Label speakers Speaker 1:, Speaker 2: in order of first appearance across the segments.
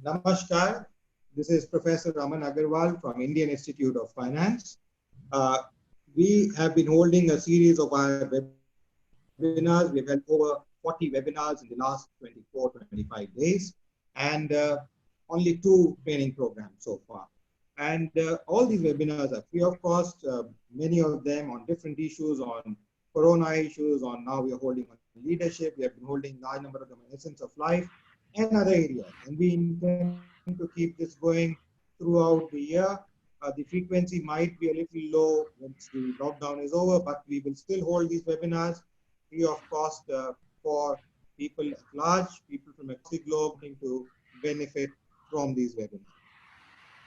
Speaker 1: Namaskar. This is Professor Raman Agarwal from Indian Institute of Finance. We have been holding a series of our webinars. We've held over 40 webinars in the last 24, 25 days, and only 2 training programs so far. And all these webinars are free of cost, many of them on different issues, on corona issues, on now we are holding on leadership. We have been holding large number of them on essence of life and other areas. And we intend to keep this going throughout the year. The frequency might be a little low once the lockdown is over, but we will still hold these webinars free of cost for people at large, people from across the globe to benefit from these webinars.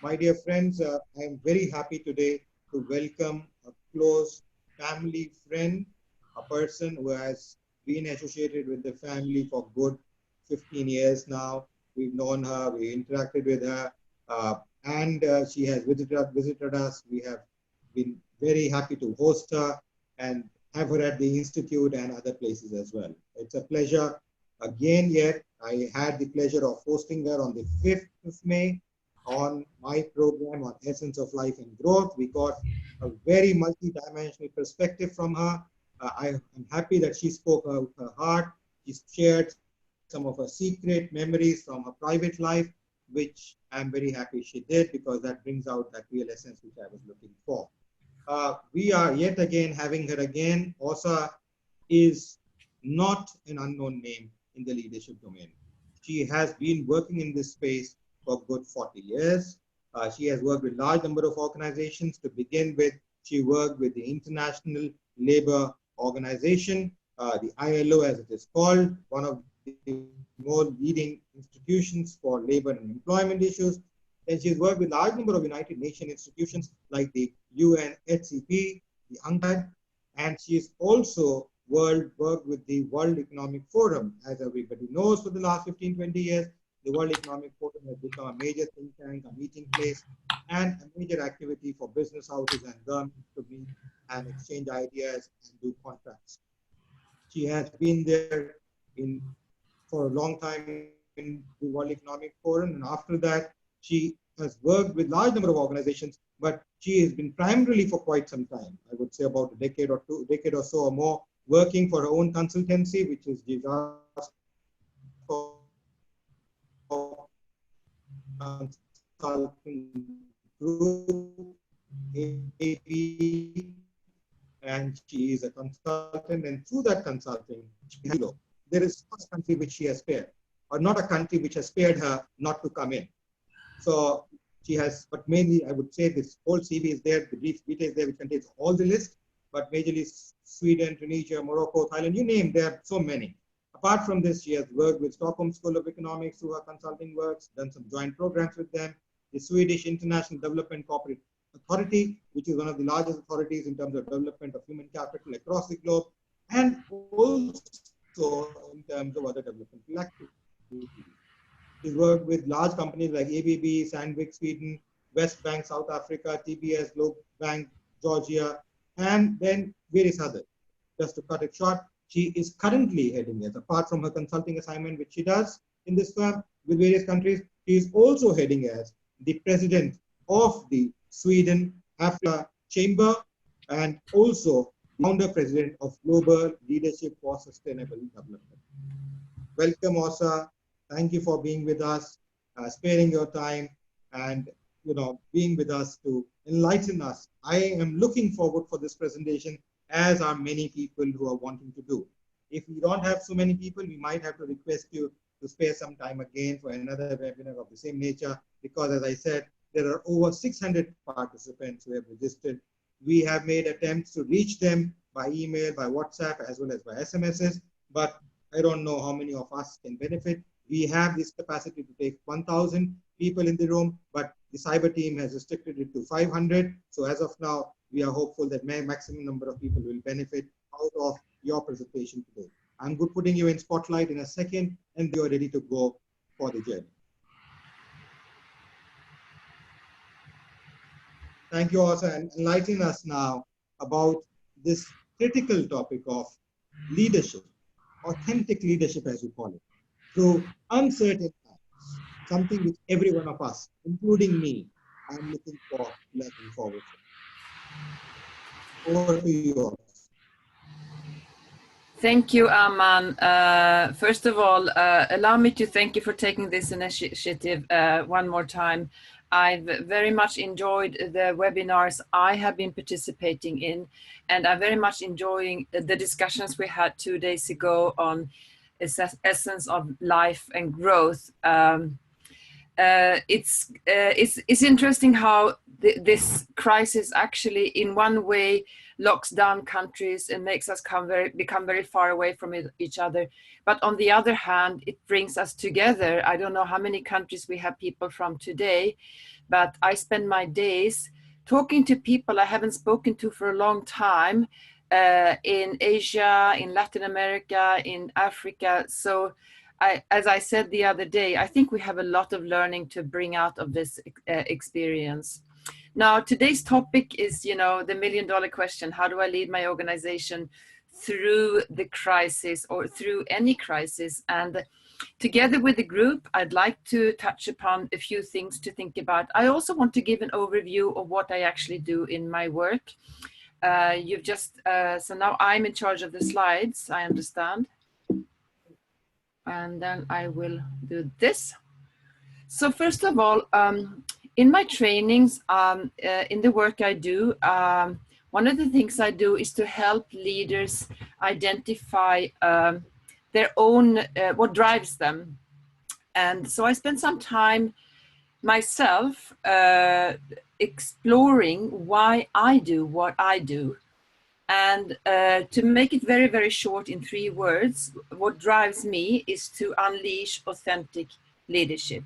Speaker 1: My dear friends, I am very happy today to welcome a close family friend, a person who has been associated with the family for good 15 years now. We've known her, we interacted with her, and she has visited us. We have been very happy to host her and have her at the Institute and other places as well. It's a pleasure again yet. I had the pleasure of hosting her on the 5th of May on my program on Essence of Life and Growth. We got a very multi-dimensional perspective from her. I'm happy that she spoke out her heart. She shared some of her secret memories from her private life, which I'm very happy she did, because that brings out that real essence which I was looking for. We are yet again having her again. Asa is not an unknown name in the leadership domain. She has been working in this space for good 40 years. She has worked with a large number of organizations. To begin with, she worked with the International Labour Organization, the ILO as it is called, one of the more leading institutions for labor and employment issues. And she's worked with a large number of United Nations institutions like the UNHCR, the UNCTAD, and she's also worked with the World Economic Forum. As everybody knows, for the last 15, 20 years, the World Economic Forum has become a major think tank, a meeting place, and a major activity for business houses and governments to meet and exchange ideas and do contracts. She has been there for a long time in the World Economic Forum, and after that, she has worked with a large number of organizations, but she has been primarily for quite some time, I would say about a decade or so or more, working for her own consultancy, which is the Consulting Group, AB, and she is a consultant, and through that consulting, there is not a country which she has spared, or not a country which has spared her not to come in. So she has, but mainly I would say this whole CV is there, the brief detail is there, which contains all the list, but majorly Sweden, Tunisia, Morocco, Thailand, you name, there are so many. Apart from this, she has worked with Stockholm School of Economics through her consulting works, done some joint programs with them, the Swedish International Development Corporate Authority, which is one of the largest authorities in terms of development of human capital across the globe, and also in terms of other developmental activities. She's worked with large companies like ABB, Sandvik, Sweden, WesBank, South Africa, TBS, WesBank, Georgia, and then various others. Just to cut it short, she is currently heading as, apart from her consulting assignment, which she does in this firm with various countries, she is also heading as the president of the Sweden Africa Chamber, and also founder president of Global Leadership for Sustainable Development. Welcome, Asa. Thank you for being with us, sparing your time, and being with us to enlighten us. I am looking forward for this presentation, as are many people who are wanting to do. If we don't have so many people, we might have to request you to spare some time again for another webinar of the same nature, because as I said, there are over 600 participants who have registered. We have made attempts to reach them by email, by WhatsApp, as well as by SMSs, but I don't know how many of us can benefit. We have this capacity to take 1,000 people in the room, but the cyber team has restricted it to 500. So as of now, we are hopeful that maximum number of people will benefit out of your presentation today. I'm putting you in spotlight in a second, and you're ready to go for the journey. Thank you, Asa, and enlighten us now about this critical topic of leadership, authentic leadership, as we call it, through uncertain times. something which every one of us, including me, I'm looking for learning forward from. Over to you all.
Speaker 2: Thank you, Aman. First of all, allow me to thank you for taking this initiative one more time. I've very much enjoyed the webinars I have been participating in, and I'm very much enjoying the discussions we had 2 days ago on essence of life and growth. It's interesting how this crisis actually in one way locks down countries and makes us become very far away from each other. But on the other hand, it brings us together. I don't know how many countries we have people from today, but I spend my days talking to people I haven't spoken to for a long time in Asia, in Latin America, in Africa. So as I said the other day, I think we have a lot of learning to bring out of this experience. Now, today's topic is, the $1 million question: how do I lead my organization through the crisis or through any crisis? And together with the group, I'd like to touch upon a few things to think about. I also want to give an overview of what I actually do in my work. So now I'm in charge of the slides, I understand. And then I will do this. So first of all, in my trainings, in the work I do, one of the things I do is to help leaders identify their own, what drives them. And so I spend some time myself exploring why I do what I do. And to make it very, very short in 3 words, what drives me is to unleash authentic leadership.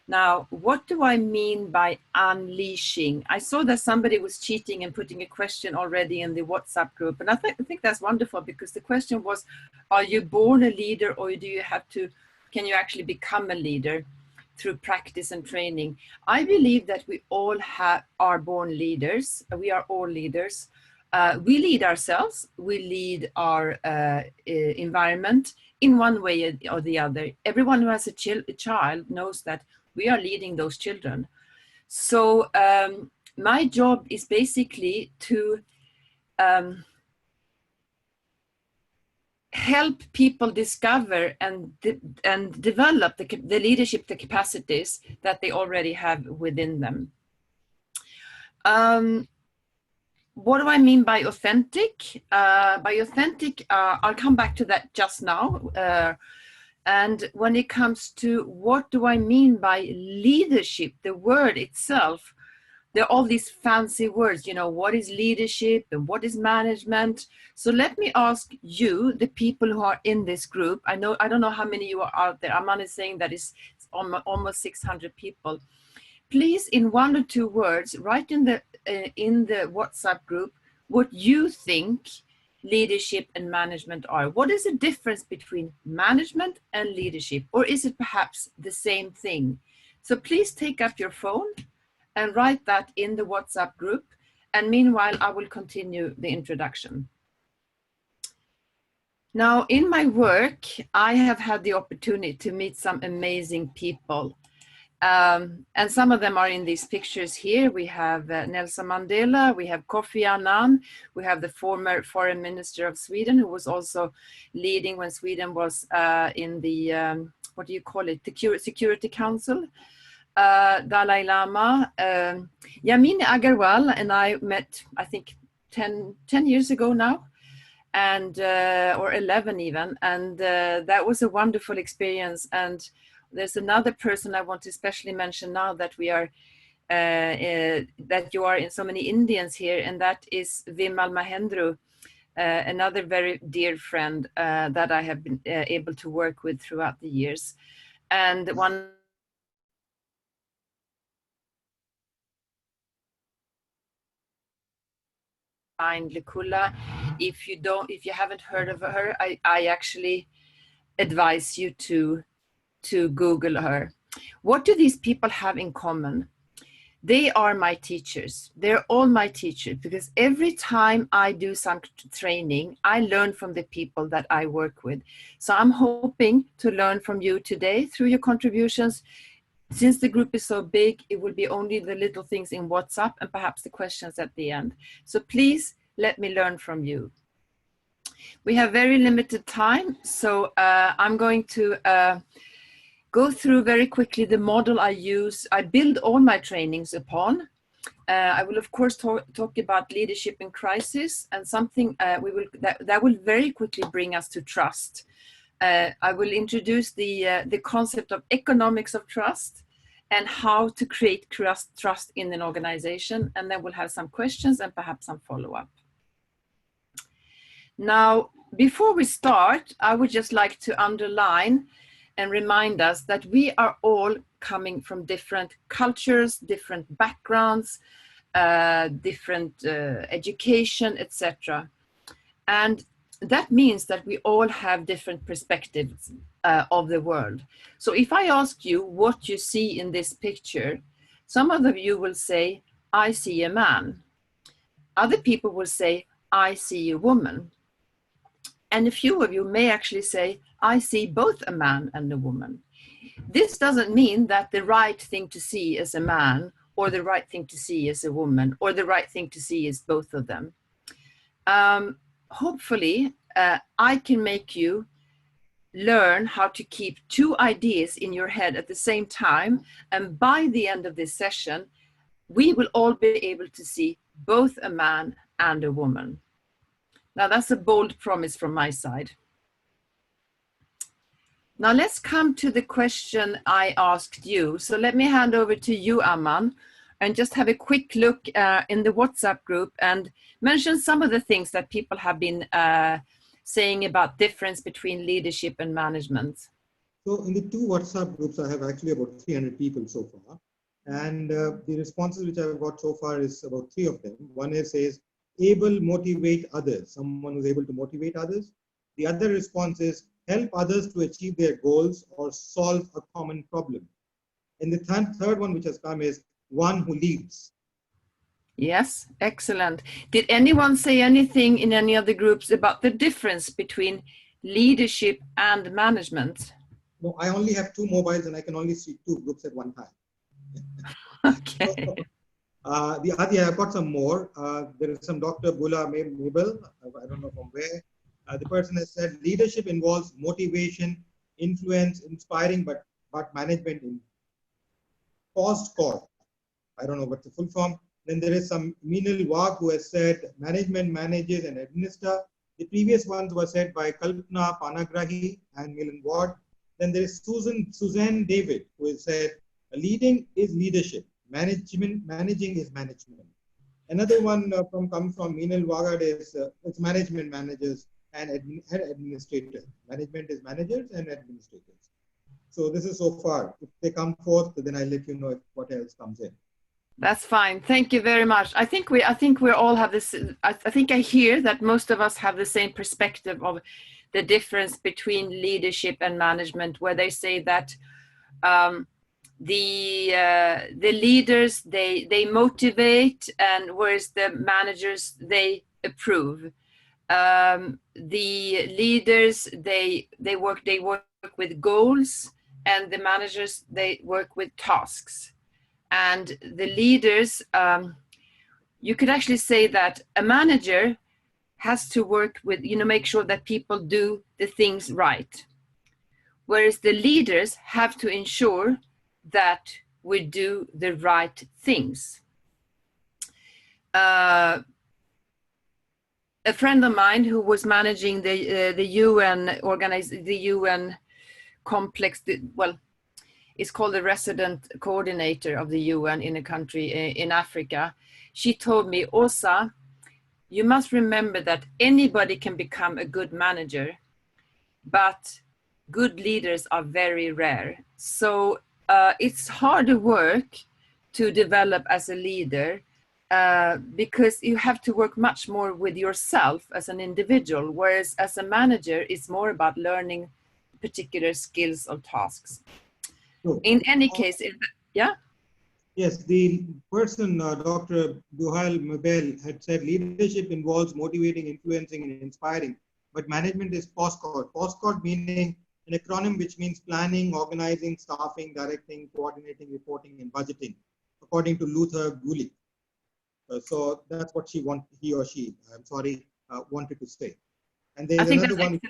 Speaker 2: Now, what do I mean by unleashing? I saw that somebody was cheating and putting a question already in the WhatsApp group. And I think that's wonderful, because the question was, are you born a leader, or can you actually become a leader through practice and training? I believe that we all are born leaders. We are all leaders. We lead ourselves, we lead our environment in one way or the other. Everyone who has a child knows that we are leading those children. So my job is basically to help people discover and develop the leadership, the capacities that they already have within them. What do I mean by authentic? I'll come back to that just now. And when it comes to what do I mean by leadership, the word itself, there are all these fancy words, what is leadership and what is management? So let me ask you, the people who are in this group, I don't know how many you are out there. Aman is saying that it's almost 600 people. Please, in 1 or 2 words, write in the WhatsApp group what you think leadership and management are. What is the difference between management and leadership? Or is it perhaps the same thing? So please take up your phone and write that in the WhatsApp group. And meanwhile, I will continue the introduction. Now, in my work, I have had the opportunity to meet some amazing people. And some of them are in these pictures here. We have Nelson Mandela, we have Kofi Annan, we have the former foreign minister of Sweden, who was also leading when Sweden was in the, what do you call it, the Security Council. Dalai Lama, Yamini Agarwal and I met, I think, 10 years ago now, and or 11 even, and that was a wonderful experience. And there's another person I want to especially mention now that we are, that you are in so many Indians here, and that is Vimal Mahendru, another very dear friend that I have been able to work with throughout the years. And one Likula, if you haven't heard of her, I actually advise you to Google her. What do these people have in common? They are my teachers. They're all my teachers, because every time I do some training, I learn from the people that I work with. So I'm hoping to learn from you today through your contributions. Since the group is so big, it will be only the little things in WhatsApp and perhaps the questions at the end. So please let me learn from you. We have very limited time, so I'm going to go through very quickly the model I build all my trainings upon. I will of course talk about leadership in crisis, and something that will very quickly bring us to trust. I will introduce the concept of economics of trust and how to create trust in an organization, and then we'll have some questions and perhaps some follow-up. Now, before we start, I would just like to underline and remind us that we are all coming from different cultures, different backgrounds, different education, etc. And that means that we all have different perspectives of the world. So if I ask you what you see in this picture, some of you will say, I see a man. Other people will say, I see a woman. And a few of you may actually say, I see both a man and a woman. This doesn't mean that the right thing to see is a man, or the right thing to see is a woman, or the right thing to see is both of them. Hopefully, I can make you learn how to keep two ideas in your head at the same time. And by the end of this session, we will all be able to see both a man and a woman. Now, that's a bold promise from my side. Now, let's come to the question I asked you. So let me hand over to you, Aman, and just have a quick look in the WhatsApp group and mention some of the things that people have been saying about difference between leadership and management.
Speaker 1: So in the two WhatsApp groups, I have actually about 300 people so far. And the responses which I've got so far is about 3 of them. One says, able motivate others, someone who's able to motivate others. The other response is, help others to achieve their goals or solve a common problem. And the third one which has come is one who leads.
Speaker 2: Yes, excellent. Did anyone say anything in any of the groups about the difference between leadership and management?
Speaker 1: No, I only have 2 mobiles and I can only see 2 groups at one time.
Speaker 2: Okay.
Speaker 1: I've got some more. There is some Dr. Bula Mabel, I don't know from where. The person has said leadership involves motivation, influence, inspiring, but management in paused call. I don't know what the full form. Then there is some Meenal Wag who has said management manages and administer. The previous ones were said by Kalpana Panagrahi and Milan Ward. Then there is Suzanne David who has said leading is leadership, managing is management. Another one comes from Meenal Wagad is it's management managers and administrators. Management is managers and administrators. So this is so far. If they come forth, then I'll let you know what else comes in.
Speaker 2: That's fine. Thank you very much. I think we all have this. I think I hear that most of us have the same perspective of the difference between leadership and management, where they say that the leaders they motivate, and whereas the managers they approve. The leaders they work with goals, and the managers they work with tasks. And the leaders, you could actually say that a manager has to work with, make sure that people do the things right. Whereas the leaders have to ensure that we do the right things. A friend of mine who was managing the UN complex, it's called the resident coordinator of the UN in a country in Africa. She told me, Asa, you must remember that anybody can become a good manager, but good leaders are very rare. So it's harder work to develop as a leader because you have to work much more with yourself as an individual, whereas as a manager, it's more about learning particular skills or tasks. So, in any case, yeah?
Speaker 1: Yes, the person, Dr. Duhail Mabel, had said leadership involves motivating, influencing, and inspiring, but management is postcode. Postcode meaning an acronym which means planning, organizing, staffing, directing, coordinating, reporting, and budgeting, according to Luther Gulick. So that's what he or she, wanted to say. And there's another one.
Speaker 2: Excellent.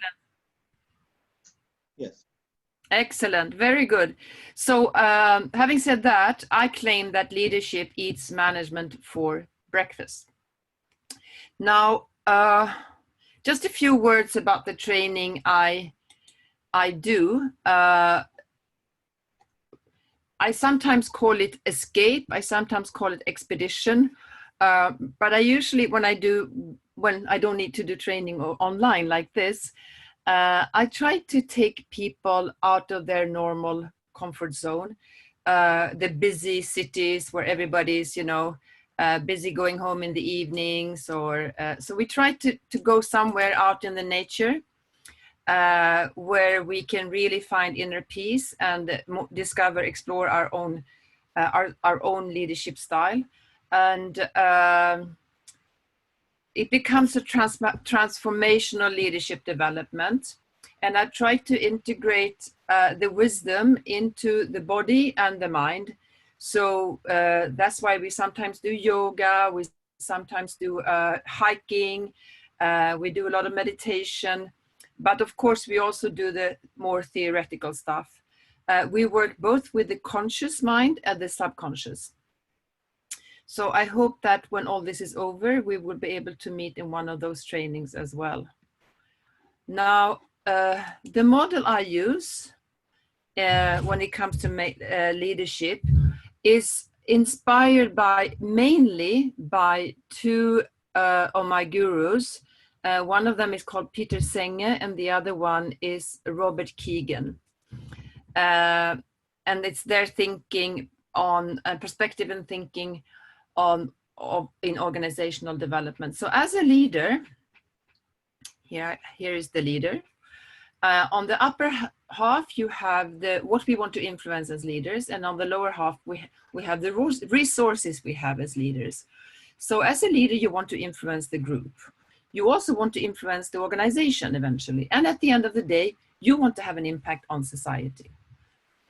Speaker 1: Yes.
Speaker 2: Excellent, very good. So having said that, I claim that leadership eats management for breakfast. Now, just a few words about the training I do. I sometimes call it escape. I sometimes call it expedition. But I usually, when I don't need to do training online like this, I try to take people out of their normal comfort zone, the busy cities where everybody's, busy going home in the evenings, or so we try to go somewhere out in the nature where we can really find inner peace and explore our own leadership style, and it becomes a transformational leadership development. And I try to integrate the wisdom into the body and the mind. So that's why we sometimes do yoga, we sometimes do hiking, we do a lot of meditation, but of course we also do the more theoretical stuff. We work both with the conscious mind and the subconscious. So I hope that when all this is over, we will be able to meet in one of those trainings as well. Now, the model I use when it comes to leadership is inspired mainly by two of my gurus. One of them is called Peter Senge, and the other one is Robert Keegan. And it's their thinking on perspective and thinking in organizational development. So as a leader, here is the leader. On the upper half, you have what we want to influence as leaders, and on the lower half, we have the resources we have as leaders. So as a leader, you want to influence the group. You also want to influence the organization eventually. And at the end of the day, you want to have an impact on society.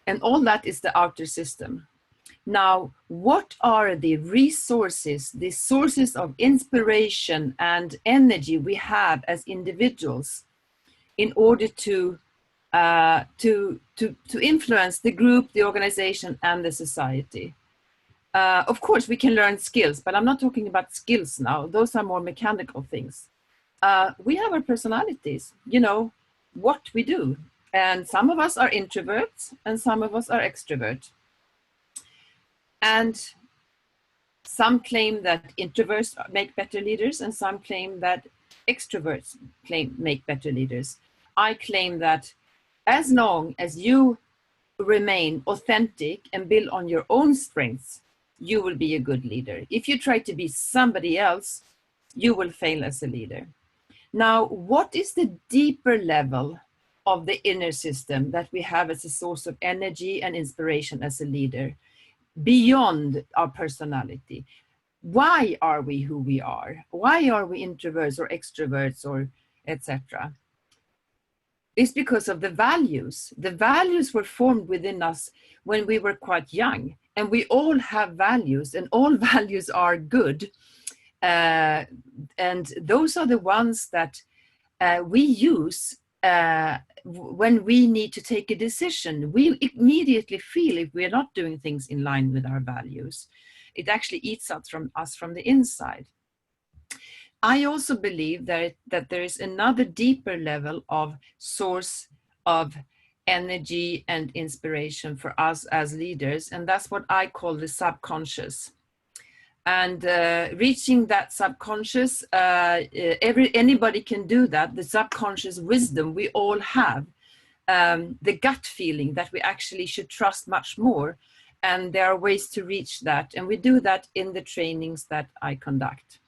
Speaker 2: And all that is the outer system. Now, what are the resources, the sources of inspiration and energy we have as individuals in order to influence the group, the organization, and the society? Of course, we can learn skills, but I'm not talking about skills now. Those are more mechanical things. We have our personalities, what we do. And some of us are introverts and some of us are extroverts. And some claim that introverts make better leaders, and some claim that extroverts make better leaders. I claim that as long as you remain authentic and build on your own strengths, you will be a good leader. If you try to be somebody else, you will fail as a leader. Now, what is the deeper level of the inner system that we have as a source of energy and inspiration as a leader, beyond our personality? Why are we who we are? Why are we introverts or extroverts or etc.? It's because of the values. The values were formed within us when we were quite young, and we all have values, and all values are good. And those are the ones that we use when we need to take a decision. We immediately feel if we're not doing things in line with our values. It actually eats us from the inside. I also believe that there is another deeper level of source of energy and inspiration for us as leaders, and that's what I call the subconscious. And reaching that subconscious, anybody can do that. The subconscious wisdom we all have, the gut feeling that we actually should trust much more. And there are ways to reach that. And we do that in the trainings that I conduct.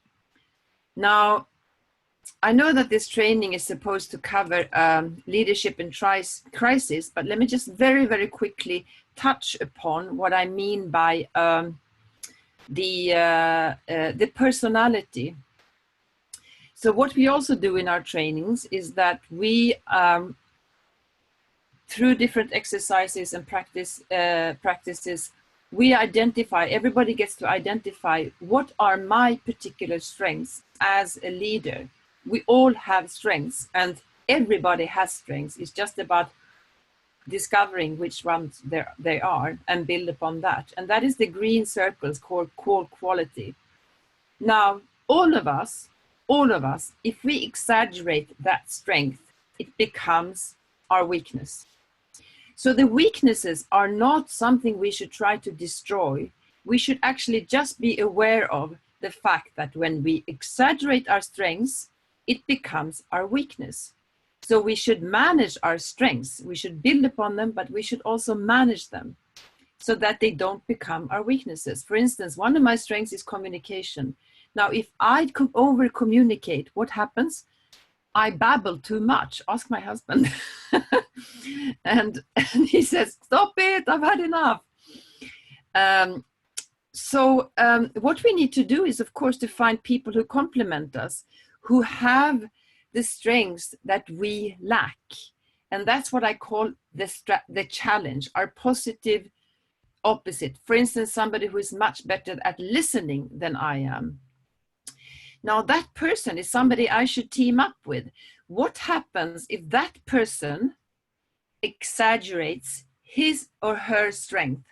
Speaker 2: Now, I know that this training is supposed to cover leadership in crisis, but let me just very, very quickly touch upon what I mean by the personality. So what we also do in our trainings is that we through different exercises and practices, we identify, everybody gets to identify what are my particular strengths as a leader. We all have strengths and everybody has strengths. It's just about discovering which ones they are and build upon that. And that is the green circles called core quality. Now, all of us, if we exaggerate that strength, it becomes our weakness. So the weaknesses are not something we should try to destroy. We should actually just be aware of the fact that when we exaggerate our strengths, it becomes our weakness. So we should manage our strengths. We should build upon them, but we should also manage them so that they don't become our weaknesses. For instance, one of my strengths is communication. Now, if I over communicate, what happens? I babble too much. Ask my husband. and he says, stop it, I've had enough. So what we need to do is, of course, to find people who complement us, who have the strengths that we lack. And that's what I call the challenge, our positive opposite. For instance, somebody who is much better at listening than I am. Now that person is somebody I should team up with. What happens if that person exaggerates his or her strength?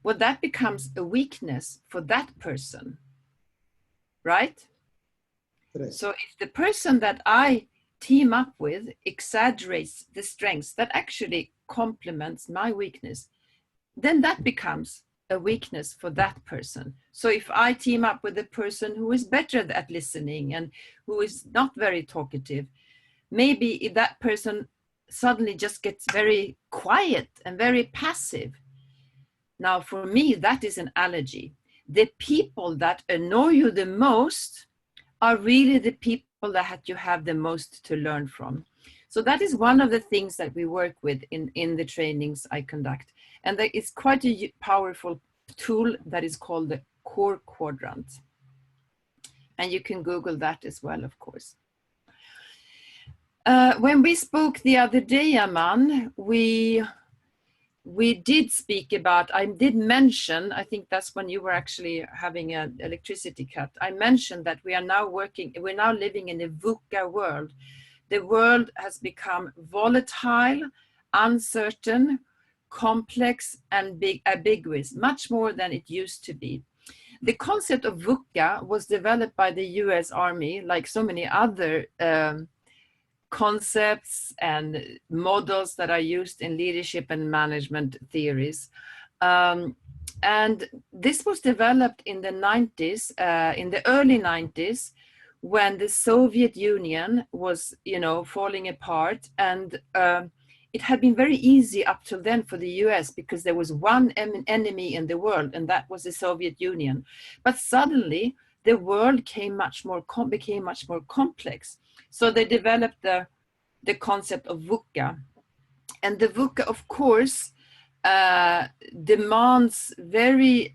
Speaker 2: Well, that becomes a weakness for that person, right? Correct. So if the person that I team up with exaggerates the strengths that actually complements my weakness, then that becomes a weakness for that person. So if I team up with a person who is better at listening and who is not very talkative, maybe if that person suddenly just gets very quiet and very passive. Now for me, that is an allergy. The people that annoy you the most are really the people that you have the most to learn from. So that is one of the things that we work with in the trainings I conduct. And that is quite a powerful tool that is called the core quadrant. And you can Google that as well, of course. When we spoke the other day, Aman, we did speak about, I did mention, I think that's when you were actually having an electricity cut. I mentioned that we're now living in a VUCA world. The world has become volatile, uncertain, complex, and ambiguous, much more than it used to be. The concept of VUCA was developed by the US Army, like so many other concepts and models that are used in leadership and management theories. And this was developed in the 90s, in the early 90s, when the Soviet Union was, falling apart. And it had been very easy up till then for the US because there was one enemy in the world, and that was the Soviet Union. But suddenly the world became much more complex. So they developed the concept of VUCA. And the VUCA, of course, demands very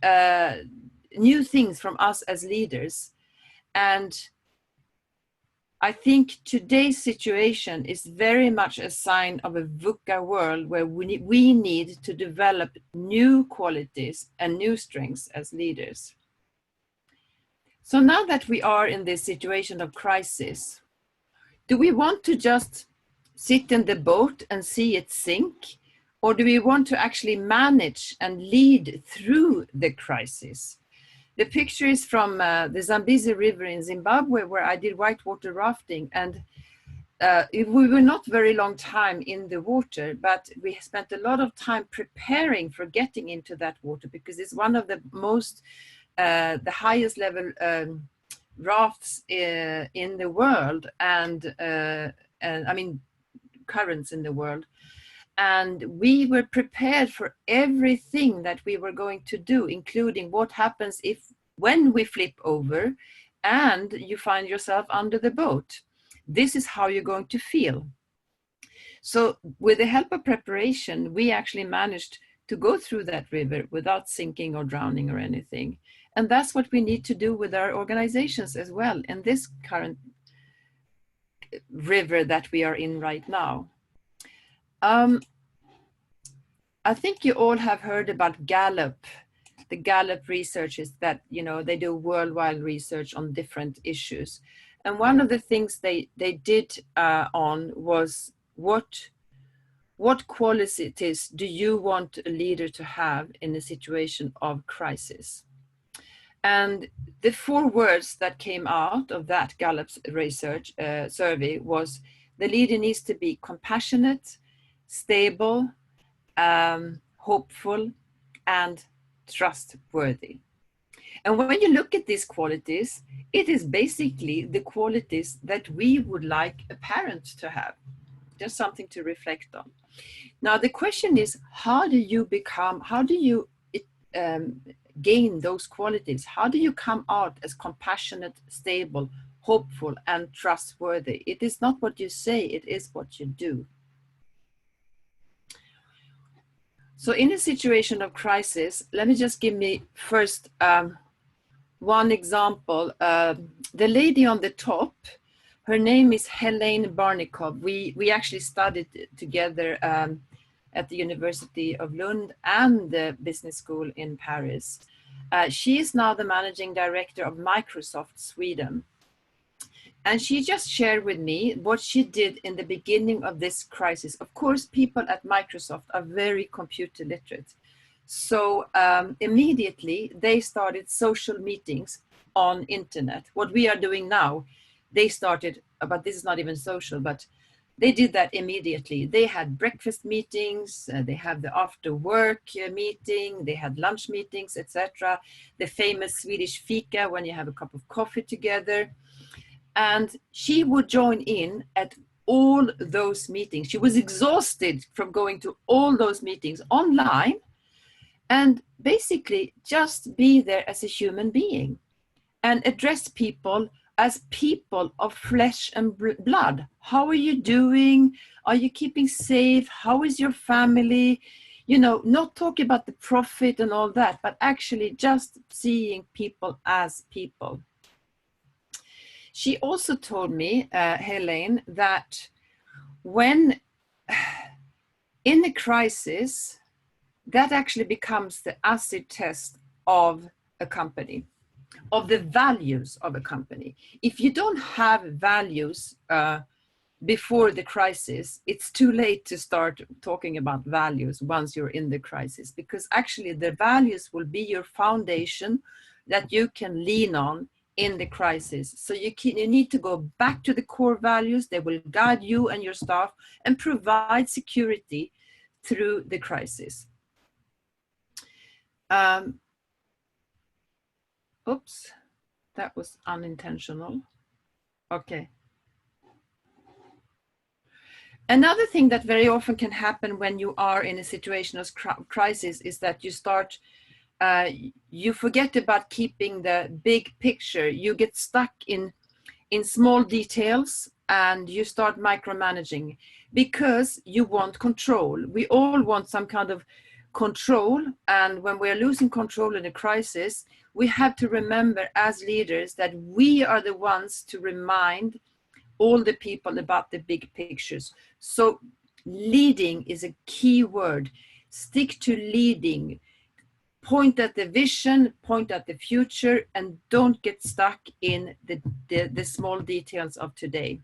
Speaker 2: new things from us as leaders. And I think today's situation is very much a sign of a VUCA world where we need to develop new qualities and new strengths as leaders. So now that we are in this situation of crisis, do we want to just sit in the boat and see it sink? Or do we want to actually manage and lead through the crisis? The picture is from the Zambezi River in Zimbabwe, where I did whitewater rafting. And we were not very long time in the water, but we spent a lot of time preparing for getting into that water because it's one of the most, the highest level rafts in the world, and I mean currents in the world. And we were prepared for everything that we were going to do, including what happens when we flip over and you find yourself under the boat. This is how you're going to feel. So with the help of preparation, we actually managed to go through that river without sinking or drowning or anything. And that's what we need to do with our organizations as well in this current river that we are in right now. I think you all have heard about Gallup. The Gallup researchers that, they do worldwide research on different issues. And one of the things they did on was what qualities do you want a leader to have in a situation of crisis? And the 4 words that came out of that Gallup's research survey was the leader needs to be compassionate, stable, hopeful, and trustworthy. And when you look at these qualities, it is basically the qualities that we would like a parent to have. Just something to reflect on. Now, the question is, how do you gain those qualities? How do you come out as compassionate, stable, hopeful, and trustworthy? It is not what you say, it is what you do. So in a situation of crisis, let me just give me first one example. The lady on the top, her name is Helene Barnikov. We actually studied together at the University of Lund and the business school in Paris. She is now the managing director of Microsoft Sweden. And she just shared with me what she did in the beginning of this crisis. Of course, people at Microsoft are very computer literate. So immediately they started social meetings on internet. What we are doing now, they started, but this is not even social, but they did that immediately. They had breakfast meetings, they have the after work meeting, they had lunch meetings, etc. The famous Swedish fika, when you have a cup of coffee together. And she would join in at all those meetings. She was exhausted from going to all those meetings online and basically just be there as a human being and address people as people of flesh and blood. How are you doing? Are you keeping safe? How is your family? Not talk about the profit and all that, but actually just seeing people as people. She also told me, Helene, that when in a crisis, that actually becomes the acid test of a company, of the values of a company. If you don't have values before the crisis, it's too late to start talking about values once you're in the crisis, because actually the values will be your foundation that you can lean on in the crisis. So you need to go back to the core values. They will guide you and your staff and provide security through the crisis. Oops, that was unintentional. Okay. Another thing that very often can happen when you are in a situation of crisis is that you start you forget about keeping the big picture. You get stuck in small details and you start micromanaging because you want control. We all want some kind of control, and when we are losing control in a crisis, we have to remember as leaders that we are the ones to remind all the people about the big pictures. So leading is a key word. Stick to leading. Point at the vision, point at the future, and don't get stuck in the small details of today.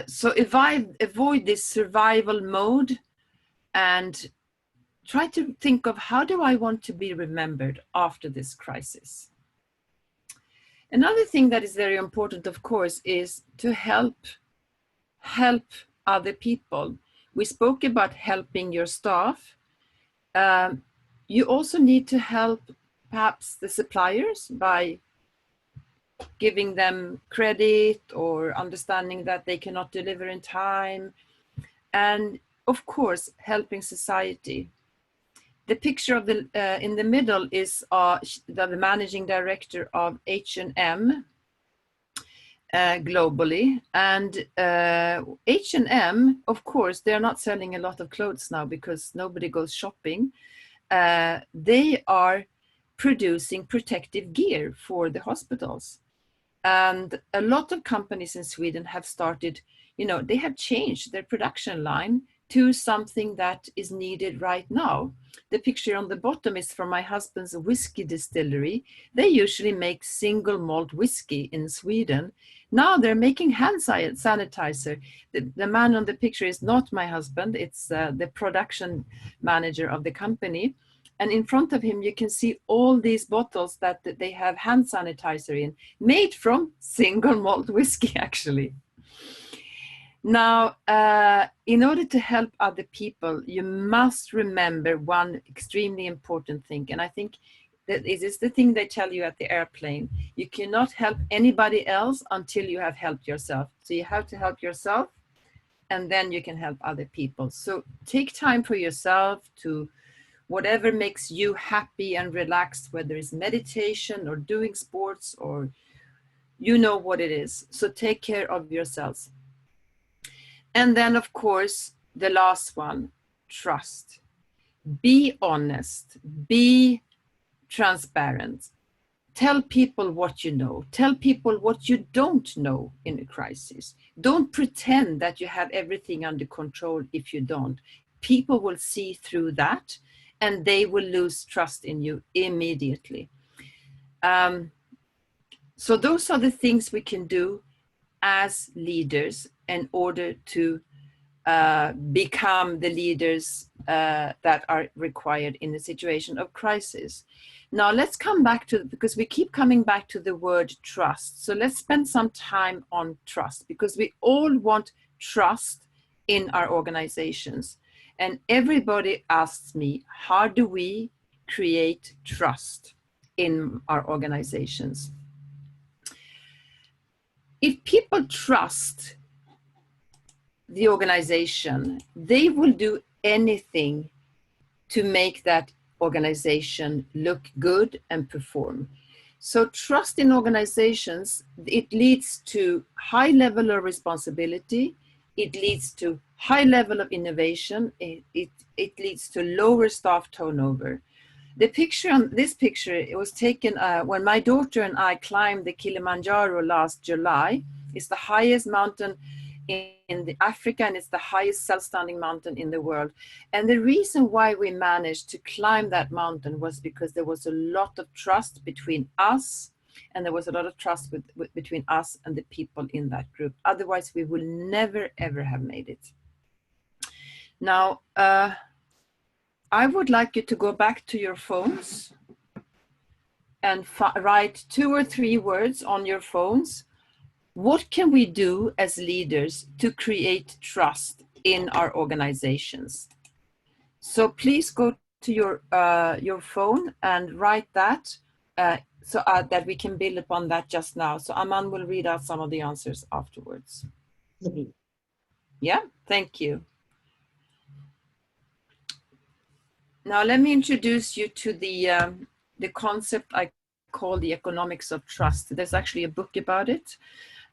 Speaker 2: So avoid this survival mode and try to think of, how do I want to be remembered after this crisis? Another thing that is very important, of course, is to help other people. We spoke about helping your staff. You also need to help perhaps the suppliers by giving them credit or understanding that they cannot deliver in time. And of course, helping society. The picture of in the middle is the managing director of H&M globally. And H&M, of course, they're not selling a lot of clothes now because nobody goes shopping. They are producing protective gear for the hospitals. And a lot of companies in Sweden have started they have changed their production line to something that is needed right now. The picture on the bottom is from my husband's whiskey distillery. They usually make single malt whiskey in Sweden. Now they're making hand sanitizer. The man on the picture is not my husband. It's the production manager of the company. And in front of him, you can see all these bottles that they have hand sanitizer in, made from single malt whiskey, actually. Now, in order to help other people, you must remember one extremely important thing. And I think that is the thing they tell you at the airplane. You cannot help anybody else until you have helped yourself. So you have to help yourself, and then you can help other people. So take time for yourself to whatever makes you happy and relaxed, whether it's meditation or doing sports, or you know what it is. So take care of yourselves. And then, of course, the last one, trust. Be honest, be transparent. Tell people what you know. Tell people what you don't know in a crisis. Don't pretend that you have everything under control if you don't. People will see through that, and they will lose trust in you immediately. So those are the things we can do as leaders in order to become the leaders that are required in a situation of crisis. Now let's come back to, because we keep coming back to the word trust. So let's spend some time on trust, because we all want trust in our organizations. And everybody asks me, how do we create trust in our organizations? If people trust the organization, they will do anything to make that organization look good and perform. So trust in organizations, it leads to high level of responsibility, it leads to high level of innovation, it leads to lower staff turnover. The picture on this picture, it was taken when my daughter and I climbed the Kilimanjaro last July. It's the highest mountain in Africa, and it's the highest self-standing mountain in the world. And the reason why we managed to climb that mountain was because there was a lot of trust between us, and there was a lot of trust between us and the people in that group. Otherwise, we will never, ever have made it. Now, I would like you to go back to your phones and write 2 or 3 words on your phones. What can we do as leaders to create trust in our organizations? So please go to your phone and write that so that we can build upon that just now. So Aman will read out some of the answers afterwards.
Speaker 1: Okay.
Speaker 2: Yeah, thank you. Now let me introduce you to the concept I call the economics of trust. There's actually a book about it,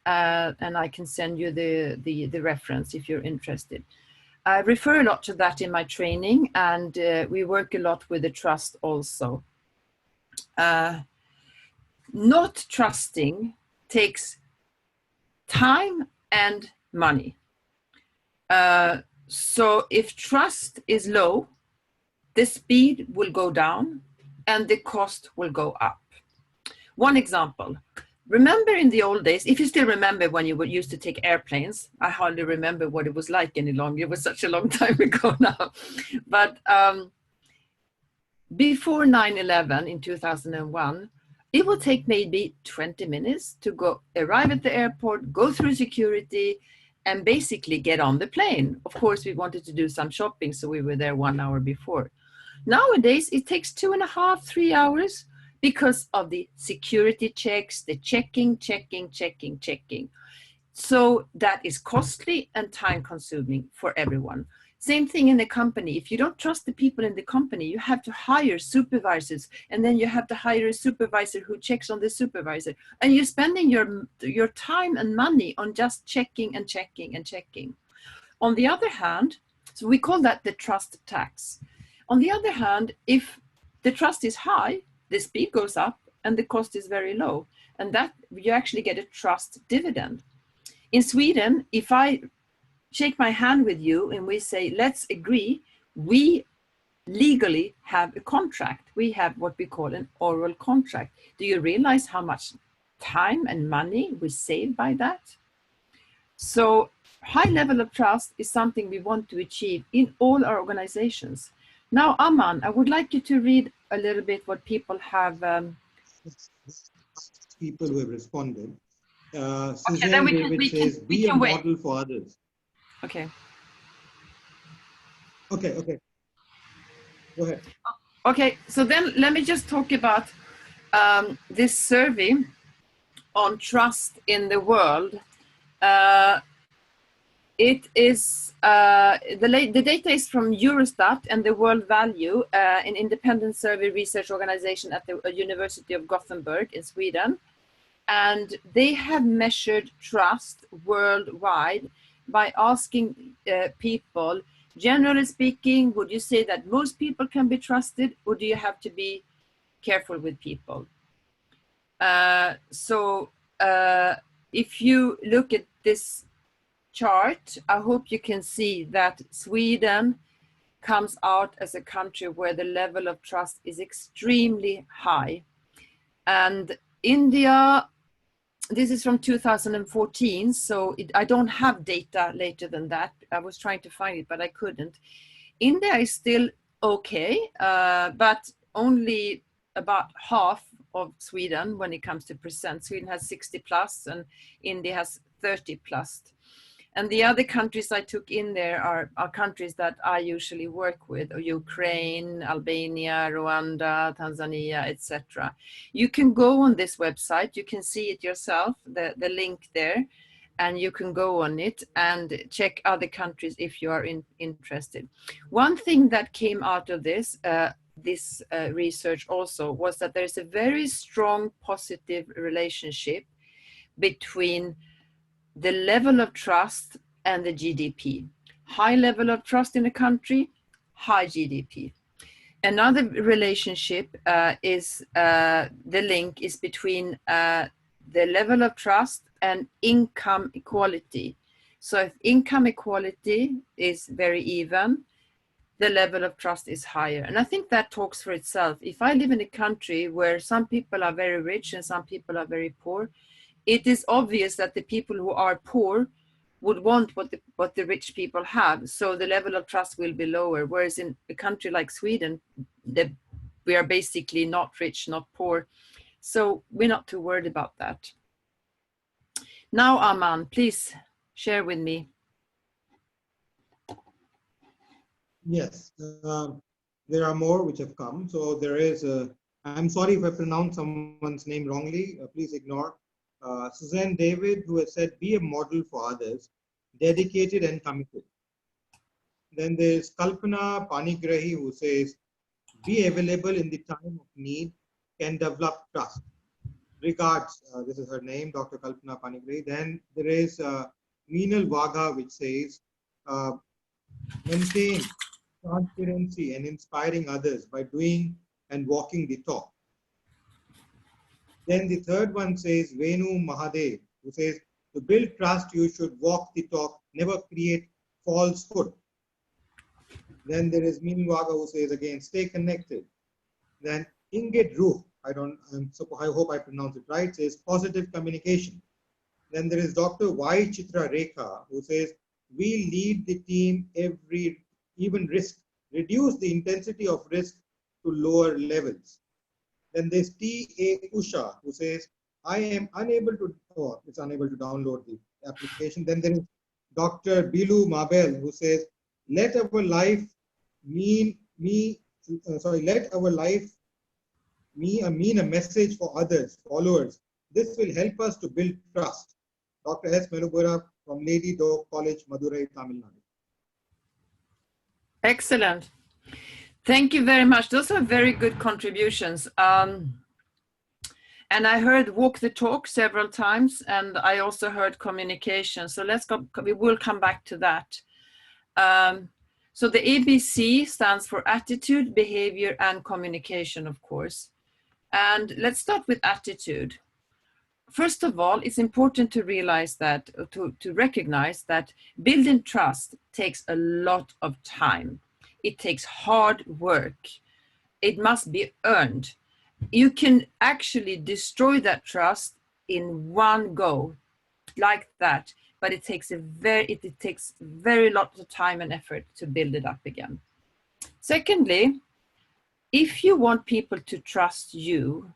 Speaker 2: and I can send you the reference if you're interested. I refer a lot to that in my training, and we work a lot with the trust also. Not trusting takes time and money. So if trust is low, the speed will go down and the cost will go up. One example, remember in the old days, if you still remember when you used to take airplanes, I hardly remember what it was like any longer. It was such a long time ago now. But before 9/11 in 2001, it would take maybe 20 minutes to arrive at the airport, go through security, and basically get on the plane. Of course, we wanted to do some shopping, so we were there 1 hour before. Nowadays, it takes 2.5, 3 hours because of the security checks, the checking. So that is costly and time consuming for everyone. Same thing in the company. If you don't trust the people in the company, you have to hire supervisors, and then you have to hire a supervisor who checks on the supervisor. And you're spending your time and money on just checking. On the other hand, so we call that the trust tax. On the other hand, if the trust is high, the speed goes up and the cost is very low, and that you actually get a trust dividend. In Sweden, if I shake my hand with you and we say, let's agree, we legally have a contract. We have what we call an oral contract. Do you realize how much time and money we save by that? So high level of trust is something we want to achieve in all our organizations. Now, Aman, I would like you to read a little bit what people have.
Speaker 1: People who have responded.
Speaker 2: Okay,
Speaker 1: Suzanne David says, be a model for others.
Speaker 2: Okay.
Speaker 1: Okay. Go ahead.
Speaker 2: Okay, so then let me just talk about this survey on trust in the world. It is the data is from Eurostat and the World Value, an independent survey research organization at the University of Gothenburg in Sweden, and they have measured trust worldwide by asking people, generally speaking, would you say that most people can be trusted, or do you have to be careful with people? If you look at this chart, I hope you can see that Sweden comes out as a country where the level of trust is extremely high. And India, this is from 2014, so I don't have data later than that. I was trying to find it, but I couldn't. India is still okay, but only about half of Sweden when it comes to percent. Sweden has 60 plus and India has 30 plus. And the other countries I took in there are countries that I usually work with, Ukraine, Albania, Rwanda, Tanzania, etc. You can go on this website, you can see it yourself, the link there, and you can go on it and check other countries if you are interested. One thing that came out of this, research also, was that there's a very strong positive relationship between the level of trust and the GDP. High level of trust in a country, high GDP. Another relationship is the link is between the level of trust and income equality. So if income equality is very even, the level of trust is higher. And I think that talks for itself. If I live in a country where some people are very rich and some people are very poor, it is obvious that the people who are poor would want what the rich people have. So the level of trust will be lower. Whereas in a country like Sweden, we are basically not rich, not poor. So we're not too worried about that. Now, Aman, please share with me.
Speaker 1: Yes, there are more which have come. So there is I'm sorry if I pronounce someone's name wrongly, please ignore. Suzanne David, who has said, be a model for others, dedicated and committed. Then there's Kalpana Panigrahi, who says, be available in the time of need, can develop trust. Regards, this is her name, Dr. Kalpana Panigrahi. Then there is Meenal Vaga, which says, maintain transparency and inspiring others by doing and walking the talk. Then the third one says Venu Mahadev, who says, to build trust, you should walk the talk, never create falsehood. Then there is Meenal Vaga, who says again, stay connected. Then Ingrid Ruh, I hope I pronounce it right, says positive communication. Then there is Dr. Y. Chitra Rekha, who says, we lead the team even risk, reduce the intensity of risk to lower levels. Then there's T.A. Usha, who says, I am unable to, it's unable to download the application. Then there is Dr. Bilu Mabel, who says, let our life mean a message for others, followers. This will help us to build trust. Dr. S. Melubura from Lady Doe College, Madurai, Tamil Nadu.
Speaker 2: Excellent. Thank you very much. Those are very good contributions. And I heard walk the talk several times, and I also heard communication. So let's go, we will come back to that. So the ABC stands for attitude, behavior, and communication, of course. And let's start with attitude. first of all, it's important to realize that, to recognize that building trust takes a lot of time. It takes hard work. It must be earned. You can actually destroy that trust in one go, like that, but it takes very lot of time and effort to build it up again. Secondly, if you want people to trust you,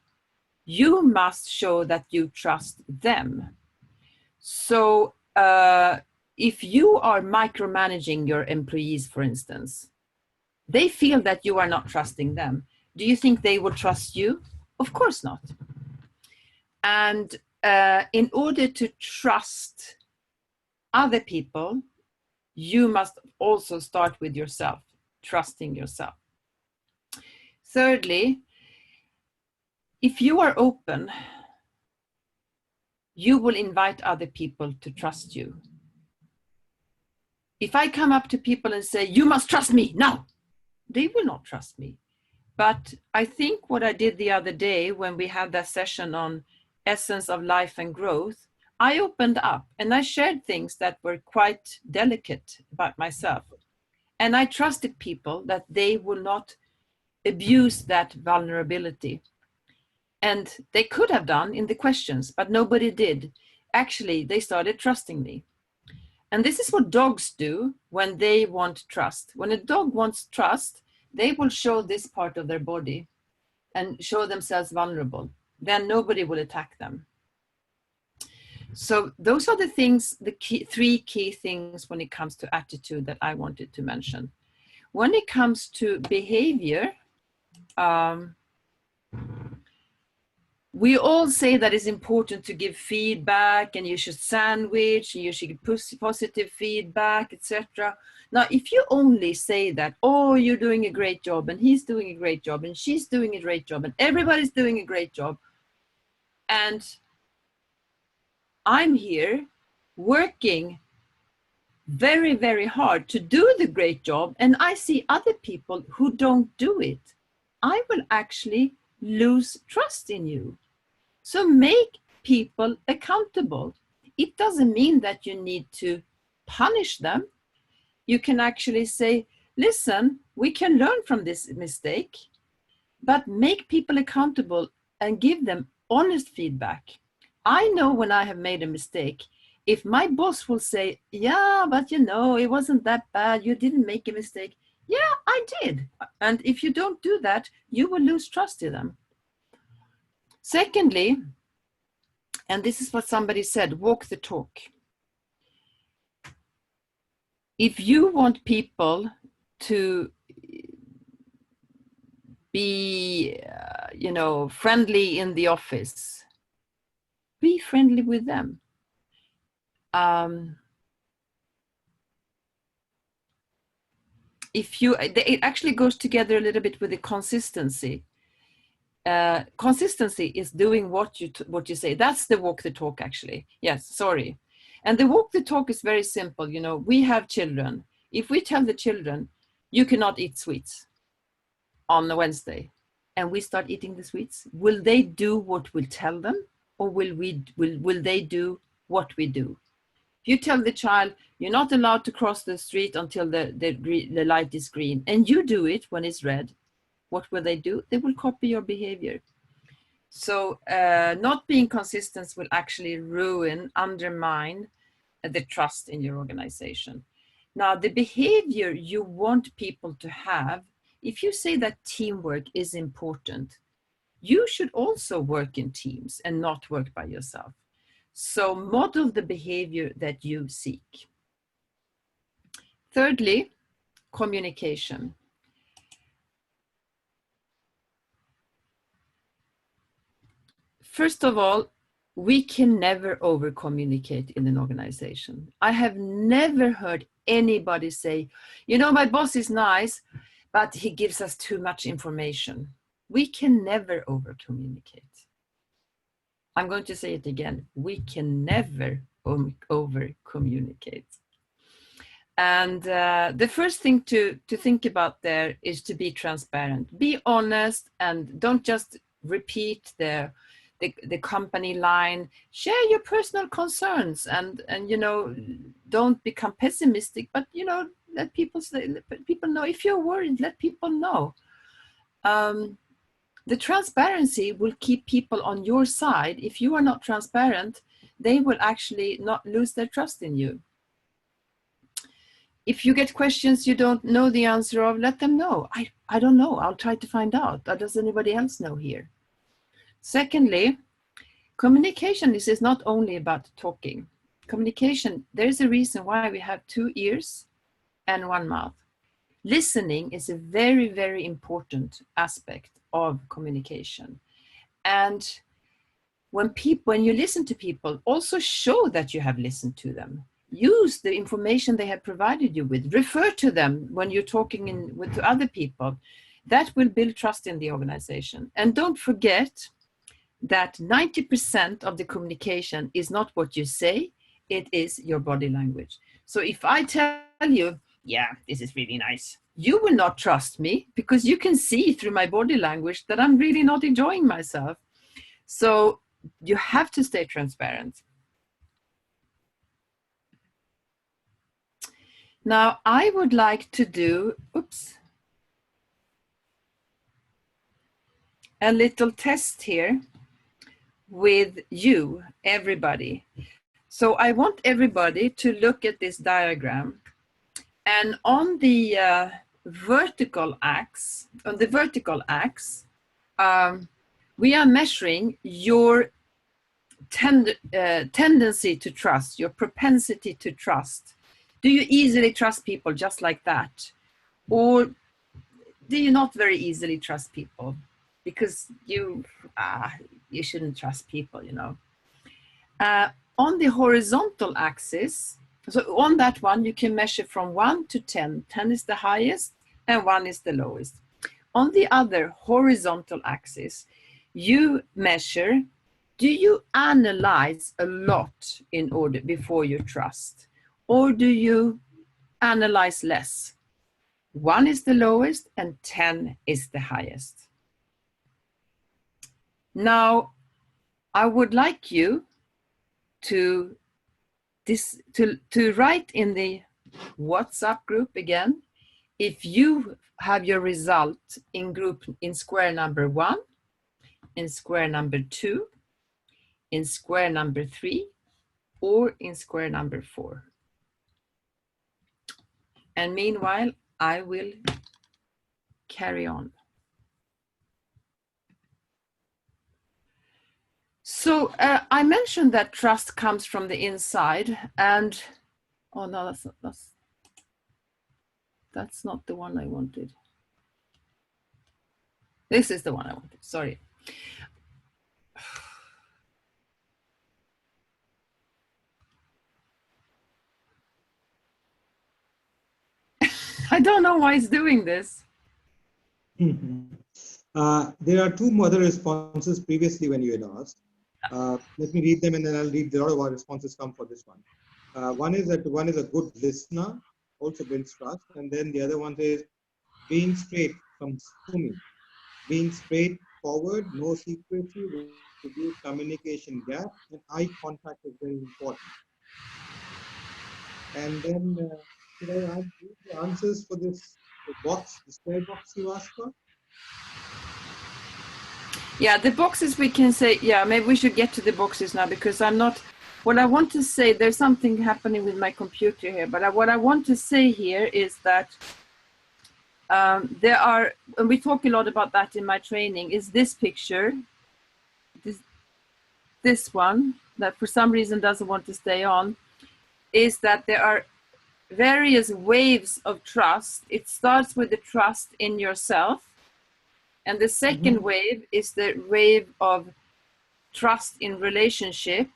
Speaker 2: you must show that you trust them. So if you are micromanaging your employees, for instance, they feel that you are not trusting them. Do you think they will trust you? Of course not. And in order to trust other people, you must also start with yourself, trusting yourself. Thirdly, if you are open, you will invite other people to trust you. If I come up to people and say, you must trust me now, they will not trust me. But I think what I did the other day when we had that session on essence of life and growth, I opened up and I shared things that were quite delicate about myself. And I trusted people that they will not abuse that vulnerability. And they could have done in the questions, but nobody did. Actually, they started trusting me. And this is what dogs do when they want trust. When a dog wants trust, they will show this part of their body and show themselves vulnerable. Then nobody will attack them. So those are the things, three key things when it comes to attitude that I wanted to mention. When it comes to behavior, we all say that it's important to give feedback and you should sandwich and you should give positive feedback, etc. Now, if you only say that, oh, you're doing a great job and he's doing a great job and she's doing a great job and everybody's doing a great job, and I'm here working very, very hard to do the great job and I see other people who don't do it, I will actually lose trust in you. So make people accountable. It doesn't mean that you need to punish them. You can actually say, listen, we can learn from this mistake, but make people accountable and give them honest feedback. I know when I have made a mistake, if my boss will say, yeah, but you know, it wasn't that bad, you didn't make a mistake. Yeah, I did. And if you don't do that, you will lose trust in them. Secondly, and this is what somebody said, walk the talk. If you want people to be, friendly in the office, be friendly with them. It actually goes together a little bit with the consistency. Consistency is doing what you say. That's the walk the talk, actually. Yes, sorry. And the walk the talk is very simple. We have children. If we tell the children, you cannot eat sweets on a Wednesday, and we start eating the sweets, will they do what we tell them, or will they do what we do? If you tell the child, you're not allowed to cross the street until the light is green, and you do it when it's red, what will they do? They will copy your behavior. So not being consistent will actually undermine the trust in your organization. Now, the behavior you want people to have, if you say that teamwork is important, you should also work in teams and not work by yourself. So model the behavior that you seek. Thirdly, communication. First of all, we can never over-communicate in an organization. I have never heard anybody say, my boss is nice, but he gives us too much information. We can never over-communicate. I'm going to say it again. We can never over-communicate. And the first thing to think about there is to be transparent. Be honest and don't just repeat the the company line. Share your personal concerns, and you know, don't become pessimistic, but you know, let people know. If you're worried, let people know. The transparency will keep people on your side. If you are not transparent, they will actually not lose their trust in you. If you get questions you don't know the answer of, let them know. I don't know, I'll try to find out. Does anybody else know here? Secondly, communication is not only about talking. Communication, there's a reason why we have 2 ears and 1 mouth. Listening is a very, very important aspect of communication. And when you listen to people, also show that you have listened to them. Use the information they have provided you with. Refer to them when you're talking to other people. That will build trust in the organization. And don't forget that 90% of the communication is not what you say, it is your body language. So if I tell you, yeah, this is really nice, you will not trust me because you can see through my body language that I'm really not enjoying myself. So you have to stay transparent. Now I would like to do, a little test here with you, everybody. So I want everybody to look at this diagram, and on the vertical axe, we are measuring your tendency to trust, your propensity to trust. Do you easily trust people just like that? Or do you not very easily trust people? Because you shouldn't trust people, you know. On the horizontal axis, so on that one, you can measure from 1 to 10. 10 is the highest and 1 is the lowest. On the other horizontal axis, you measure, do you analyze a lot before you trust? Or do you analyze less? 1 is the lowest and 10 is the highest. Now, I would like you to write in the WhatsApp group again, if you have your result in square number 1, in square number 2, in square number 3, or in square number 4. And meanwhile, I will carry on. So I mentioned that trust comes from the inside, and oh no, that's not the one I wanted. This is the one I wanted, sorry. I don't know why it's doing this.
Speaker 1: There are 2 other responses previously when you had asked. Let me read them and then I'll read the other one responses come for this one. One is that one is a good listener, also builds trust. And then the other one is being straight from Sumi. Being straightforward, no secrecy, reduce communication gap, and eye contact is very important. And then should I add the answers for this box, the square box you asked for?
Speaker 2: Yeah, the boxes we can say, yeah, maybe we should get to the boxes now because I'm not, what I want to say, there's something happening with my computer here, but what I want to say here is that there are, and we talk a lot about that in my training, is this picture, this one, that for some reason doesn't want to stay on, is that there are various waves of trust. It starts with the trust in yourself. And the second wave is the wave of trust in relationship.